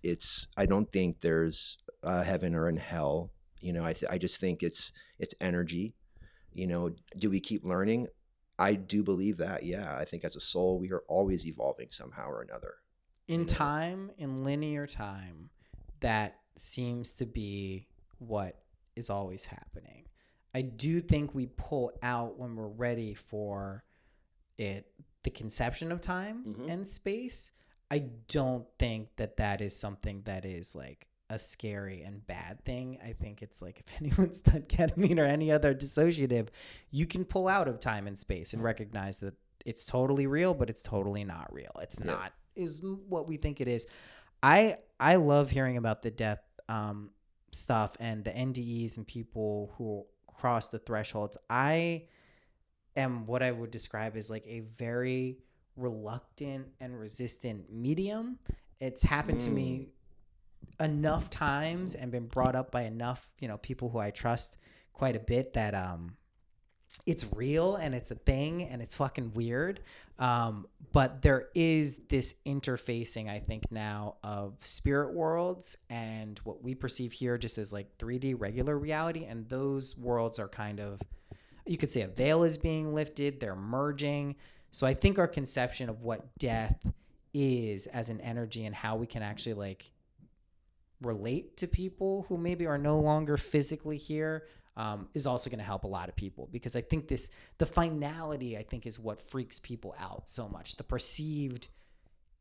I don't think there's heaven or in hell. I just think it's energy. Do we keep learning? I do believe that. Yeah. I think as a soul, we are always evolving somehow or another. In time, in linear time, that seems to be what is always happening. I do think we pull out when we're ready for it, the conception of time and space. I don't think that is something that is like a scary and bad thing. I think it's like, if anyone's done ketamine or any other dissociative, you can pull out of time and space and recognize that it's totally real, but it's totally not real. It's not is what we think it is. I love hearing about the death stuff and the NDEs and people who cross the thresholds. I am what I would describe as like a very reluctant and resistant medium. It's happened to me enough times and been brought up by enough, people who I trust quite a bit that it's real and it's a thing and it's fucking weird. But there is this interfacing, I think, now of spirit worlds and what we perceive here just as like 3D regular reality. And those worlds are kind of, you could say a veil is being lifted, they're merging. So I think our conception of what death is as an energy and how we can actually like relate to people who maybe are no longer physically here is also going to help a lot of people, because I think the finality, I think, is what freaks people out so much. The perceived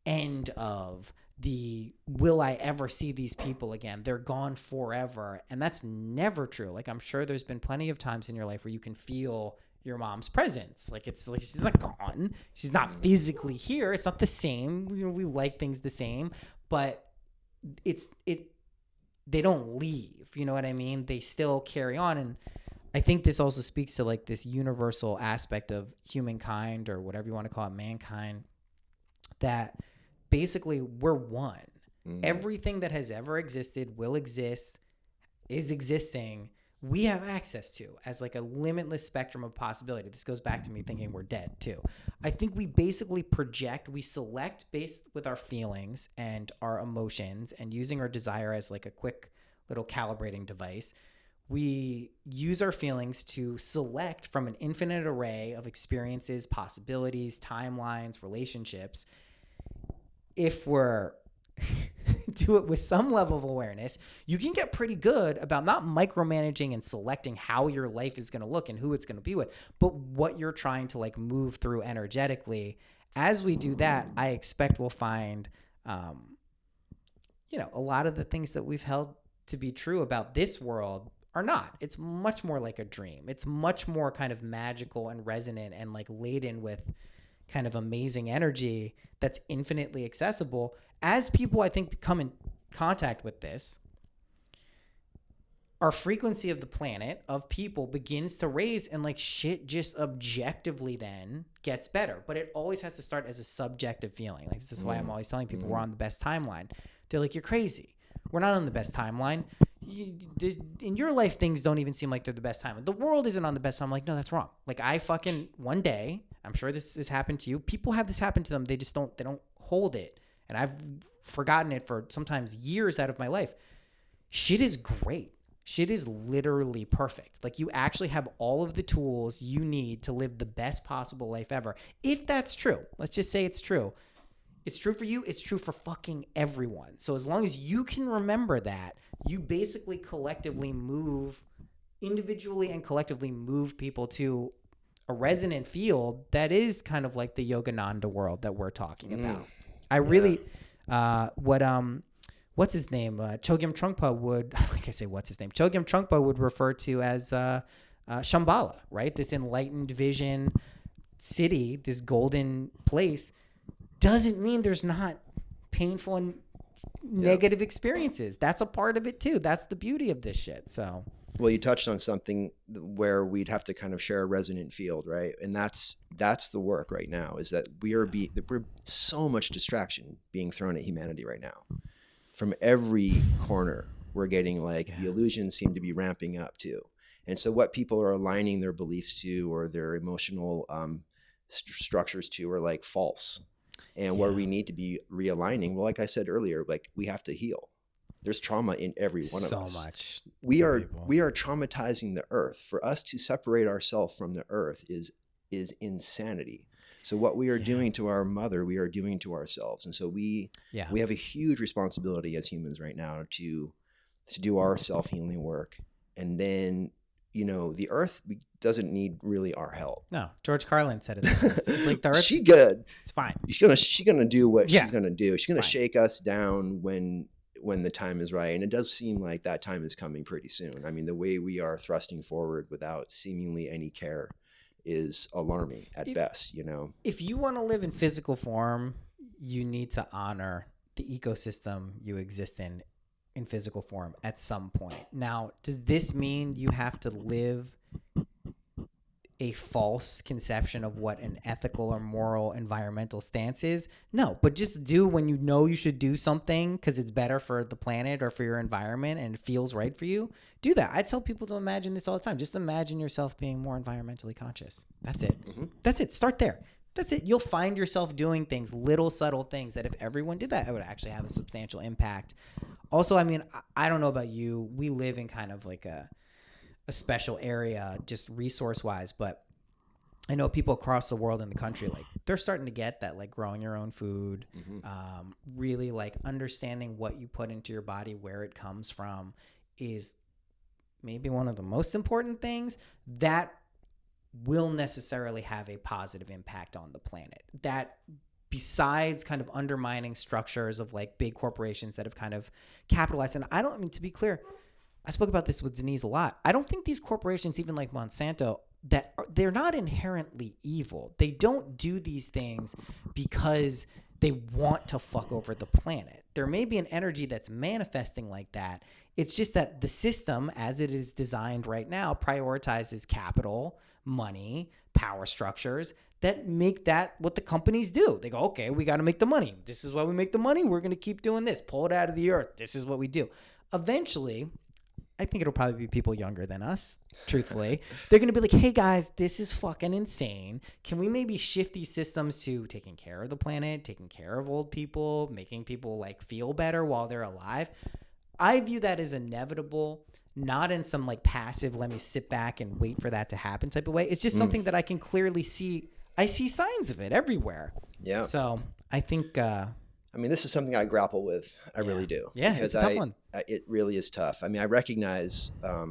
end of the will I ever see these people again? They're gone forever. And that's never true. Like, I'm sure there's been plenty of times in your life where you can feel your mom's presence. Like, it's like she's not gone. She's not physically here. It's not the same. You know, we like things the same, but they don't leave, you know what I mean? They still carry on. And I think this also speaks to like this universal aspect of humankind, or whatever you want to call it, mankind, that basically we're one. Everything that has ever existed, will exist, is existing, we have access to as like a limitless spectrum of possibility. This goes back to me thinking we're dead too. I think we basically project, we select based with our feelings and our emotions, and using our desire as like a quick little calibrating device. We use our feelings to select from an infinite array of experiences, possibilities, timelines, relationships. If we're do it with some level of awareness, you can get pretty good about not micromanaging and selecting how your life is going to look and who it's going to be with, but what you're trying to like move through energetically. As we do that, I expect we'll find, you know, a lot of the things that we've held to be true about this world are not. It's much more like a dream. It's much more kind of magical and resonant and like laden with kind of amazing energy that's infinitely accessible. As people, I think, come in contact with this, our frequency of the planet, of people, begins to raise, and like shit just objectively then gets better. But it always has to start as a subjective feeling. Like, this is why I'm always telling people we're on the best timeline. They're like, you're crazy. We're not on the best timeline. In your life, things don't even seem like they're the best timeline. The world isn't on the best time. I'm like, no, that's wrong. Like, I fucking, one day, I'm sure this has happened to you. People have this happen to them. They just don't hold it. And I've forgotten it for sometimes years out of my life. Shit is great. Shit is literally perfect. Like, you actually have all of the tools you need to live the best possible life ever. If that's true, let's just say it's true. It's true for you. It's true for fucking everyone. So as long as you can remember that, you basically collectively move, individually and collectively move people to a resonant field that is kind of like the Yogananda world that we're talking about. I really, what's his name? Chogyam Trungpa would, like I say, what's his name? Chogyam Trungpa would refer to as Shambhala, right? This enlightened vision city, this golden place, doesn't mean there's not painful and negative experiences. That's a part of it too. That's the beauty of this shit. So, well, you touched on something where we'd have to kind of share a resonant field, right? And that's the work right now, is that we're so much distraction being thrown at humanity right now. From every corner, we're getting like the illusions seem to be ramping up too. And so what people are aligning their beliefs to, or their emotional structures to, are like false. And where we need to be realigning, well, like I said earlier, like, we have to heal. There's trauma in every one of us. So much. We are traumatizing the earth. For us to separate ourselves from the earth is insanity. So what we are doing to our mother, we are doing to ourselves. And so we have a huge responsibility as humans right now to do our self-healing work. And then, you know, the earth doesn't need really our help. No, George Carlin said it. It's like, the earth, she good. It's fine. She's gonna do what she's gonna do. She's gonna shake us down when the time is right. And it does seem like that time is coming pretty soon. I mean, the way we are thrusting forward without seemingly any care is alarming at best, you know. If you want to live in physical form, you need to honor the ecosystem you exist in physical form at some point. Now, does this mean you have to live a false conception of what an ethical or moral environmental stance is. No, but just do when you know you should do something because it's better for the planet or for your environment and it feels right for you. Do that. I tell people to imagine this all the time. Just imagine yourself being more environmentally conscious. That's it. That's it. Start there. That's it. You'll find yourself doing things, little subtle things that if everyone did that, it would actually have a substantial impact. Also, I mean, I don't know about you. We live in kind of like a special area just resource wise, but I know people across the world in the country, like they're starting to get that, like growing your own food, really like understanding what you put into your body, where it comes from is maybe one of the most important things that will necessarily have a positive impact on the planet. That besides kind of undermining structures of like big corporations that have kind of capitalized. And I mean, to be clear, I spoke about this with Denise a lot. I don't think these corporations, even like Monsanto, they're not inherently evil. They don't do these things because they want to fuck over the planet. There may be an energy that's manifesting like that. It's just that the system, as it is designed right now, prioritizes capital, money, power structures that make that what the companies do. They go, okay, we got to make the money. This is why we make the money. We're going to keep doing this. Pull it out of the earth. This is what we do. Eventually, I think it'll probably be people younger than us, truthfully. They're going to be like, hey, guys, this is fucking insane. Can we maybe shift these systems to taking care of the planet, taking care of old people, making people like feel better while they're alive? I view that as inevitable, not in some like passive, let me sit back and wait for that to happen type of way. It's just something that I can clearly see. I see signs of it everywhere. Yeah. So I think... I mean, this is something I grapple with. I really do. Yeah, it's a tough one. It really is tough. I mean, I recognize, I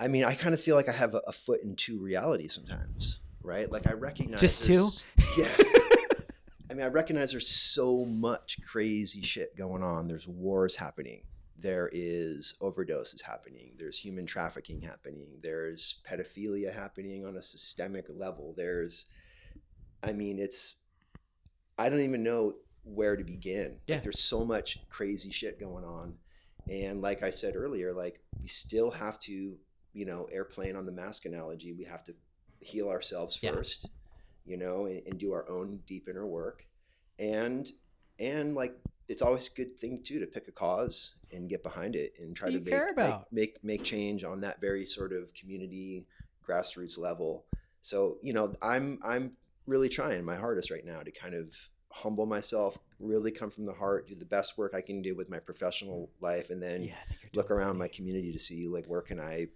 mean, I kind of feel like I have a foot in two realities sometimes, right? Like I recognize. Just two? Yeah. I mean, I recognize there's so much crazy shit going on. There's wars happening. There is overdoses happening. There's human trafficking happening. There's pedophilia happening on a systemic level. I don't even know where to begin. Yeah. Like, there's so much crazy shit going on. And like I said earlier, like we still have to, airplane on the mask analogy, we have to heal ourselves first, and do our own deep inner work. And like, it's always a good thing too, to pick a cause and get behind it and try to make change on that very sort of community grassroots level. So, I'm really trying my hardest right now to kind of humble myself, really come from the heart, do the best work I can do with my professional life, and then look around my community to see like, where can I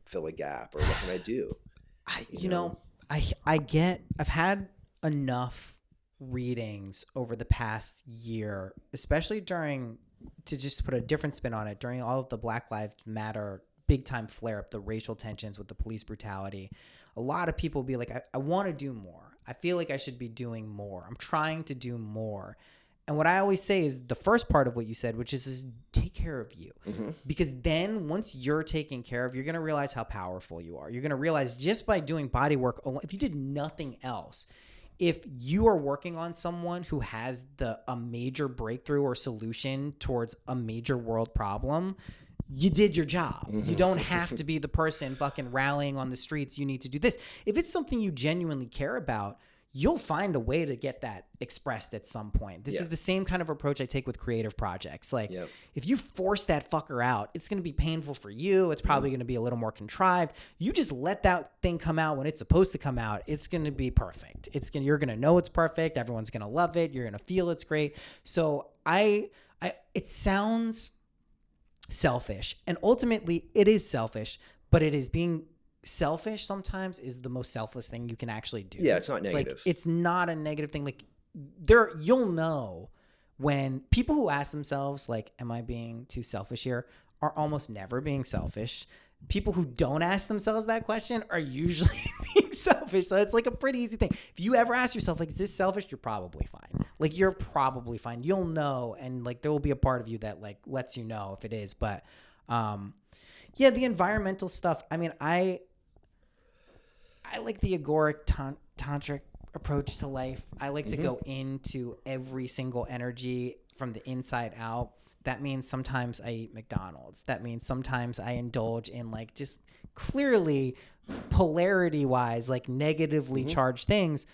fill a gap or what can I do? I've had enough readings over the past year, especially to just put a different spin on it, during all of the Black Lives Matter big time flare up, the racial tensions with the police brutality. A lot of people be like, I want to do more. I feel like I should be doing more. I'm trying to do more. And what I always say is the first part of what you said, which is take care of you. Mm-hmm. Because then once you're taken care of, you're going to realize how powerful you are. You're going to realize just by doing body work, if you did nothing else, if you are working on someone who has a major breakthrough or solution towards a major world problem, you did your job. Mm-hmm. You don't have to be the person fucking rallying on the streets. You need to do this. If it's something you genuinely care about, you'll find a way to get that expressed at some point. This is the same kind of approach I take with creative projects. Like, if you force that fucker out, it's going to be painful for you. It's probably going to be a little more contrived. You just let that thing come out when it's supposed to come out. It's going to be perfect. You're going to know it's perfect. Everyone's going to love it. You're going to feel it's great. So it sounds selfish, and ultimately it is selfish, but it is being selfish sometimes is the most selfless thing you can actually do. Yeah, it's not negative. Like, it's not a negative thing. Like, you'll know when people who ask themselves, like, am I being too selfish here, are almost never being selfish. People who don't ask themselves that question are usually being selfish. So it's like a pretty easy thing. If you ever ask yourself, like, is this selfish? You're probably fine. Like, you're probably fine. You'll know. And like, there will be a part of you that like lets you know if it is. But the environmental stuff. I mean, I like the agoric tantric approach to life. I like to go into every single energy from the inside out. That means sometimes I eat McDonald's. That means sometimes I indulge in like just clearly polarity wise, like negatively charged things,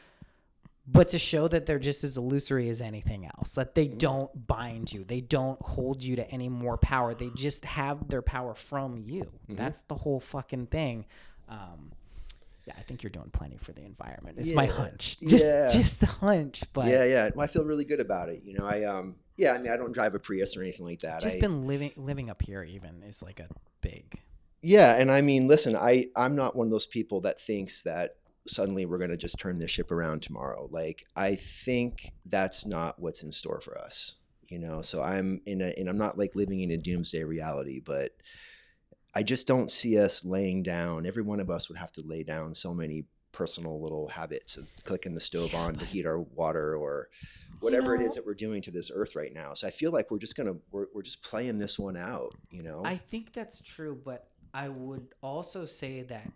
but to show that they're just as illusory as anything else, that they don't bind you. They don't hold you to any more power. They just have their power from you. That's the whole fucking thing. Yeah, I think you're doing plenty for the environment. It's my hunch. Just a hunch. But yeah. Well, I feel really good about it. You know, I mean, I don't drive a Prius or anything like that. Just been living up here even is like a big. Yeah, and I mean, listen, I'm not one of those people that thinks that suddenly we're going to just turn this ship around tomorrow. Like, I think that's not what's in store for us. You know, so I'm not like living in a doomsday reality, but I just don't see us laying down. Every one of us would have to lay down so many personal little habits of clicking the stove on to heat our water or whatever it is that we're doing to this earth right now. So I feel like we're just playing this one out, you know? I think that's true, but I would also say that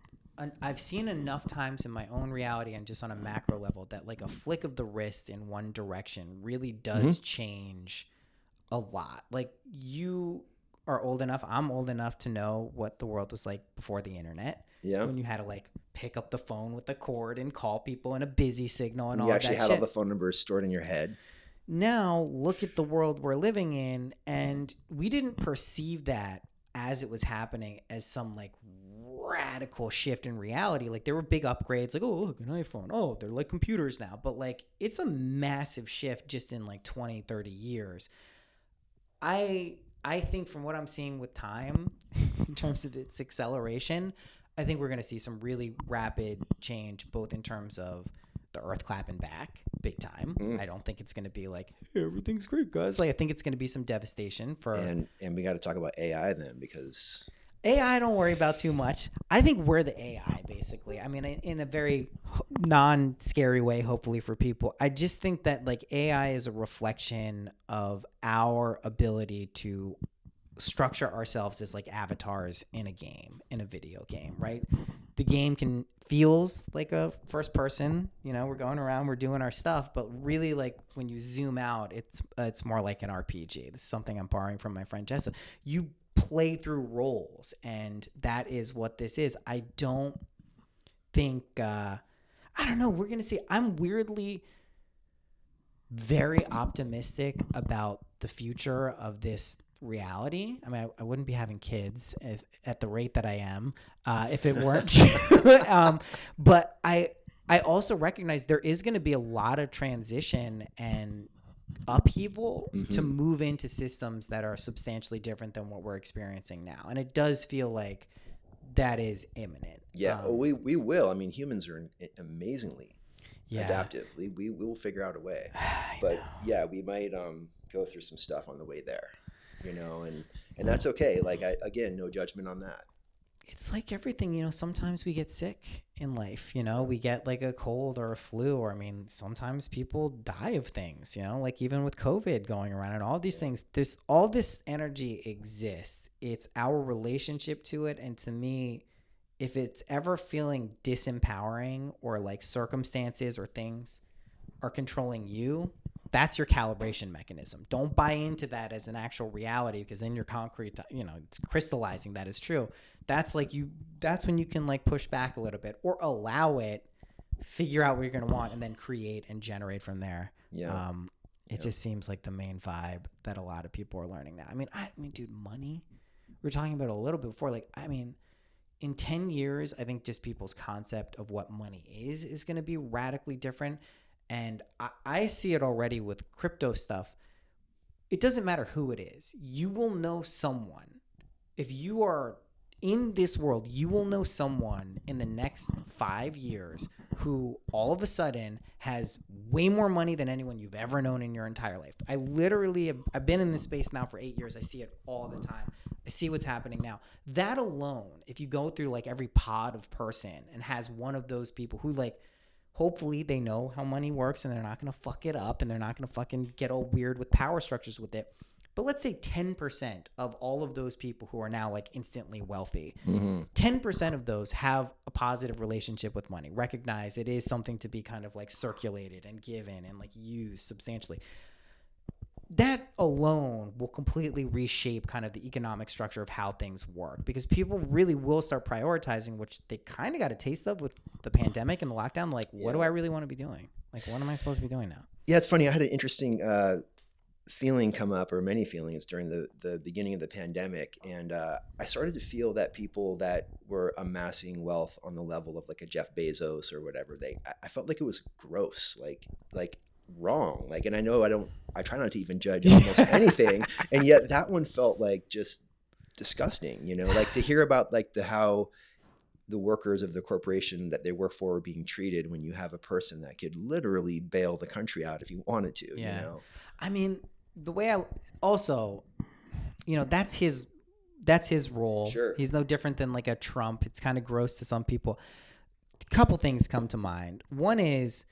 I've seen enough times in my own reality and just on a macro level that like a flick of the wrist in one direction really does change a lot. Like, you are old enough, I'm old enough to know what the world was like before the internet. Yeah. When you had to like pick up the phone with the cord and call people in a busy signal and all that shit. You actually had all the phone numbers stored in your head. Now look at the world we're living in, and we didn't perceive that as it was happening as some like radical shift in reality. Like, there were big upgrades, like, oh, look, an iPhone, oh, they're like computers now, but like it's a massive shift just in like 20, 30 years. I think from what I'm seeing with time in terms of its acceleration, I think we're going to see some really rapid change, both in terms of the earth clapping back big time. I don't think it's going to be like, hey, everything's great, guys. Like, I think it's going to be some devastation for. And we got to talk about AI then, because AI, don't worry about too much. I think we're the AI, basically. I mean, in a very non-scary way, hopefully for people. I just think that like AI is a reflection of our ability to structure ourselves as like avatars in a game, in a video game, right? The game feels like a first person, you know, we're going around, we're doing our stuff, but really like when you zoom out, it's more like an RPG. This is something I'm borrowing from my friend Jessa. You play through roles, and that is what this is. I don't think I don't know, we're gonna see. I'm weirdly very optimistic about the future of this reality. I mean, I wouldn't be having kids at the rate that I am if it weren't true. But I also recognize there is going to be a lot of transition and upheaval to move into systems that are substantially different than what we're experiencing now. And it does feel like that is imminent. Yeah, we will. I mean, humans are amazingly adaptive. We will figure out a way. But yeah, we might go through some stuff on the way there, you know, and that's okay. Like, again, no judgment on that. It's like everything, you know, sometimes we get sick in life, you know, we get like a cold or a flu, or I mean, sometimes people die of things, you know, like even with COVID going around and all these things, all this energy exists. It's our relationship to it. And to me, if it's ever feeling disempowering or like circumstances or things are controlling you, that's your calibration mechanism. Don't buy into that as an actual reality, because then you're concrete, you know, it's crystallizing that is true. That's when you can like push back a little bit or allow it, figure out what you're going to want, and then create and generate from there. Yeah. It just seems like the main vibe that a lot of people are learning now. I mean, dude, money, we were talking about it a little bit before. Like, I mean, in 10 years, I think just people's concept of what money is going to be radically different. And I see it already with crypto stuff. It doesn't matter who it is. You will know someone. If you are in this world, you will know someone in the next 5 years who all of a sudden has way more money than anyone you've ever known in your entire life. I've been in this space now for 8 years. I see it all the time. I see what's happening now. That alone, if you go through like every pod of person and has one of those people who like, hopefully they know how money works and they're not going to fuck it up and they're not going to fucking get all weird with power structures with it. But let's say 10% of all of those people who are now like instantly wealthy, 10% of those have a positive relationship with money. Recognize it is something to be kind of like circulated and given and like used substantially. that alone will completely reshape kind of the economic structure of how things work, because people really will start prioritizing, which they kind of got a taste of with the pandemic and the lockdown. Like, what do I really want to be doing? Like, what am I supposed to be doing now? Yeah, it's funny. I had an interesting feeling come up, or many feelings, during the beginning of the pandemic. And I started to feel that people that were amassing wealth on the level of like a Jeff Bezos or whatever, I felt like it was gross, like wrong. Like, and I know I try not to even judge almost anything. And yet that one felt like just disgusting, you know, like to hear about like how the workers of the corporation that they work for are being treated when you have a person that could literally bail the country out if he wanted to, you know? I mean, the way I also, you know, that's his role. Sure. He's no different than like a Trump. It's kind of gross to some people. A couple things come to mind. One is,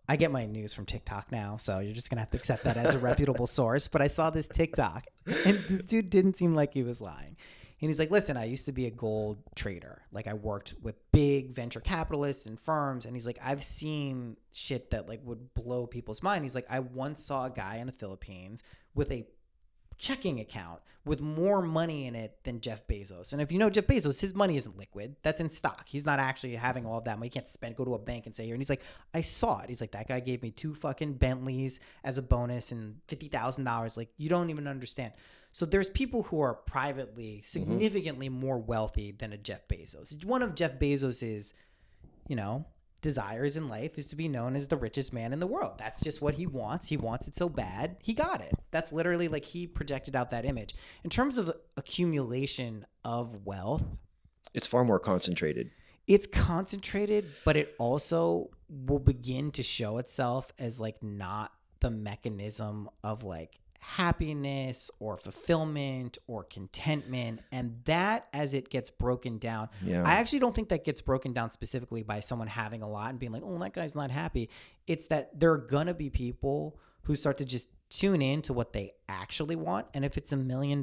I get my news from TikTok now, so you're just going to have to accept that as a reputable source. But I saw this TikTok, and this dude didn't seem like he was lying. And he's like, listen, I used to be a gold trader. Like, I worked with big venture capitalists and firms. And he's like, I've seen shit that like would blow people's mind. He's like, I once saw a guy in the Philippines with a checking account with more money in it than Jeff Bezos. And if you know Jeff Bezos, his money isn't liquid. That's in stock. He's not actually having all of that money. You can't go to a bank and say here. And he's like, I saw it. He's like, that guy gave me 2 fucking Bentleys as a bonus and $50,000. Like, you don't even understand. So there's people who are privately significantly more wealthy than a Jeff Bezos. One of Jeff Bezos's, you know, desires in life is to be known as the richest man in the world. That's just what he wants. He wants it so bad. He got it. That's literally like he projected out that image. In terms of accumulation of wealth, it's far more concentrated. It's concentrated, but it also will begin to show itself as like not the mechanism of like happiness or fulfillment or contentment. And that, as it gets broken down, I actually don't think that gets broken down specifically by someone having a lot and being like, oh, that guy's not happy. It's that there are gonna be people who start to just tune in to what they actually want. And if it's $1 million,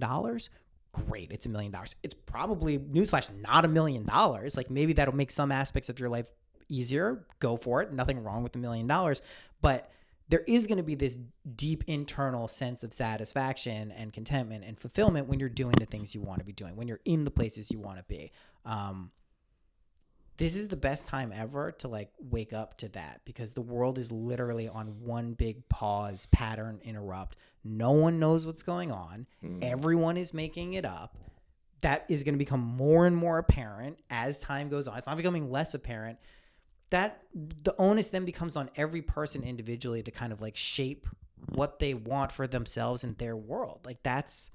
great, it's $1 million. It's probably, newsflash, not $1 million. Like, maybe that'll make some aspects of your life easier. Go for it. Nothing wrong with $1 million. But there is going to be this deep internal sense of satisfaction and contentment and fulfillment when you're doing the things you want to be doing, when you're in the places you want to be. This is the best time ever to like wake up to that, because the world is literally on one big pause, pattern interrupt. No one knows what's going on. Everyone is making it up. That is going to become more and more apparent as time goes on. It's not becoming less apparent. That the onus then becomes on every person individually to kind of like shape what they want for themselves and their world. Like, that's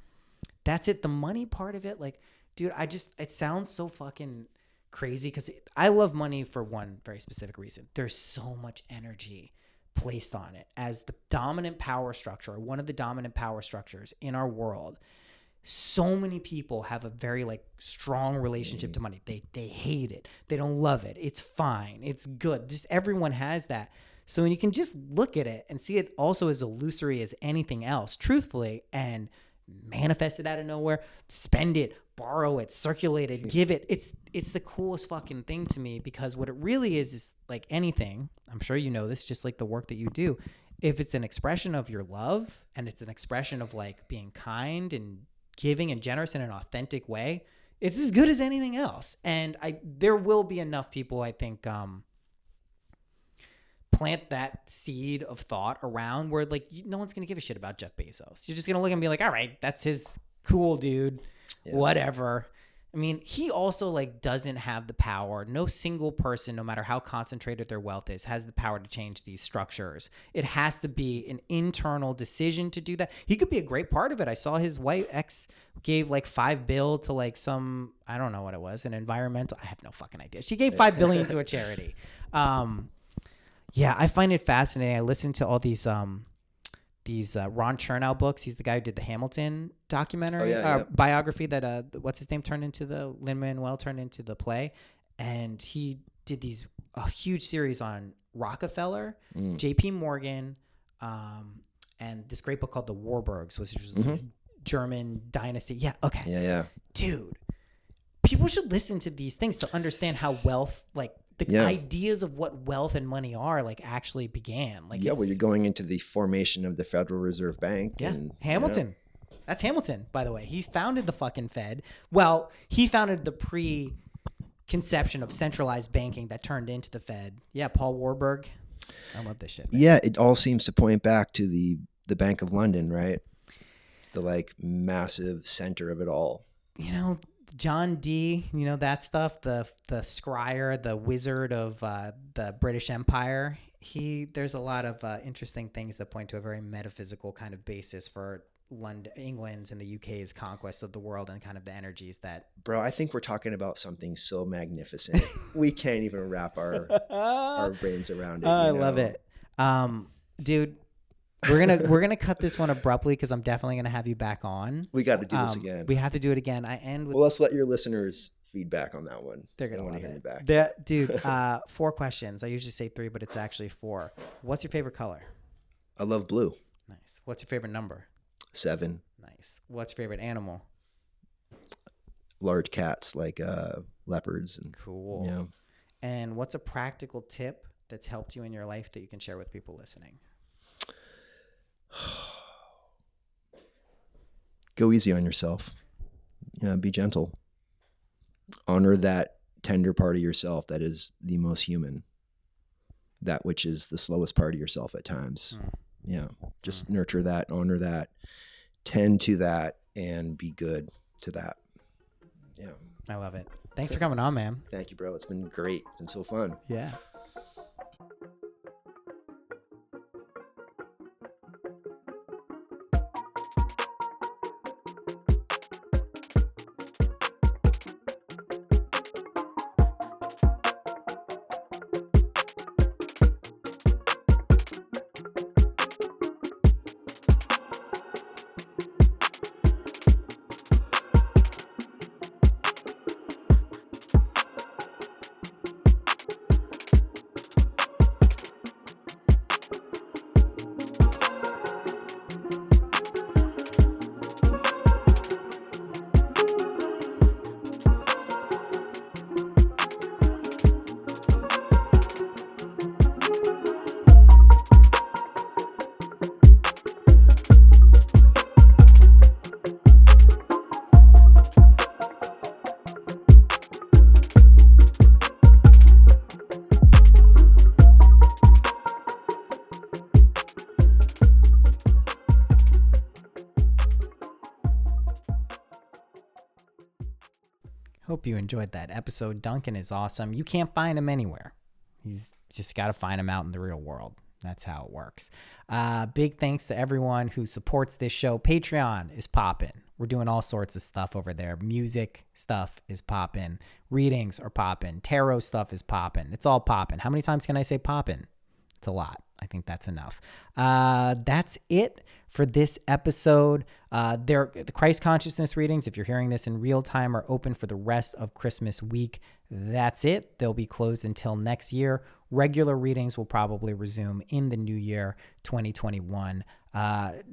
it. The money part of it, like, dude, it sounds so fucking crazy because I love money for one very specific reason. There's so much energy placed on it as the dominant power structure, or one of the dominant power structures in our world. So many people have a very like strong relationship to money. They hate it. They don't love it. It's fine. It's good. Just everyone has that. So when you can just look at it and see it also as illusory as anything else, truthfully, and manifest it out of nowhere, spend it, borrow it, circulate it, give it. It's the coolest fucking thing to me, because what it really is like anything, I'm sure you know this, just like the work that you do, if it's an expression of your love and it's an expression of like being kind and giving and generous in an authentic way, it's as good as anything else. And there will be enough people, I think, plant that seed of thought around where like no one's gonna give a shit about Jeff Bezos. You're just gonna look and be like, all right, that's his cool dude, whatever. I mean, he also like doesn't have the power. No single person, no matter how concentrated their wealth is, has the power to change these structures. It has to be an internal decision to do that. He could be a great part of it. I saw his wife ex gave like $5 billion to like some, I don't know what it was, an environmental, I have no fucking idea. She gave $5 billion to a charity. Yeah, I find it fascinating. I listen to all these Ron Chernow books. He's the guy who did the Hamilton documentary, biography that what's his name turned into the Lin-Manuel turned into the play, and he did a huge series on Rockefeller, J.P. Morgan, and this great book called The Warburgs, which was this German dynasty. Yeah, okay. Yeah. Dude, people should listen to these things to understand how wealth like the ideas of what wealth and money are like actually began. Like, well, you're going into the formation of the Federal Reserve Bank. Yeah, and, Hamilton. That's Hamilton, by the way. He founded the fucking Fed. Well, he founded the pre-conception of centralized banking that turned into the Fed. Yeah, Paul Warburg. I love this shit, man. Yeah, it all seems to point back to the Bank of London, right? The like massive center of it all. You know, John Dee, you know, that stuff, the scryer, the wizard of the British Empire. There's a lot of interesting things that point to a very metaphysical kind of basis for London, England's and the UK's conquest of the world, and kind of the energies that. Bro, I think we're talking about something so magnificent. We can't even wrap our brains around it. I love it. Dude, we're gonna cut this one abruptly because I'm definitely gonna have you back on. We got to do this again. We have to do it again. I end with. Well, let's let your listeners feedback on that one. They're gonna want to love hear it. me back. Dude, 4 questions. I usually say 3, but it's actually 4. What's your favorite color? I love blue. Nice. What's your favorite number? 7. Nice. What's your favorite animal? Large cats like leopards. And, cool. Yeah. And what's a practical tip that's helped you in your life that you can share with people listening? Go easy on yourself. Yeah, be gentle. Honor that tender part of yourself that is the most human. That which is the slowest part of yourself at times. Yeah. Just nurture that, honor that, tend to that, and be good to that. Yeah. I love it. Thanks for coming on, man. Thank you, bro. It's been great. It's been so fun. Yeah. Hope you enjoyed that episode. Duncan is awesome. You can't find him anywhere. He's just got to find him out in the real world. That's how it works. Big thanks to everyone who supports this show. Patreon is popping. We're doing all sorts of stuff over there. Music stuff is popping. Readings are popping. Tarot stuff is popping. It's all popping. How many times can I say popping? It's a lot. I think that's enough. That's it for this episode. The Christ Consciousness readings, if you're hearing this in real time, are open for the rest of Christmas week. That's it. They'll be closed until next year. Regular readings will probably resume in the new year, 2021.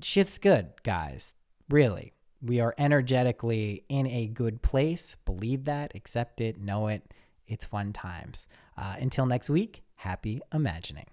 Shit's good, guys. Really. We are energetically in a good place. Believe that, accept it, know it. It's fun times. Until next week, happy imagining.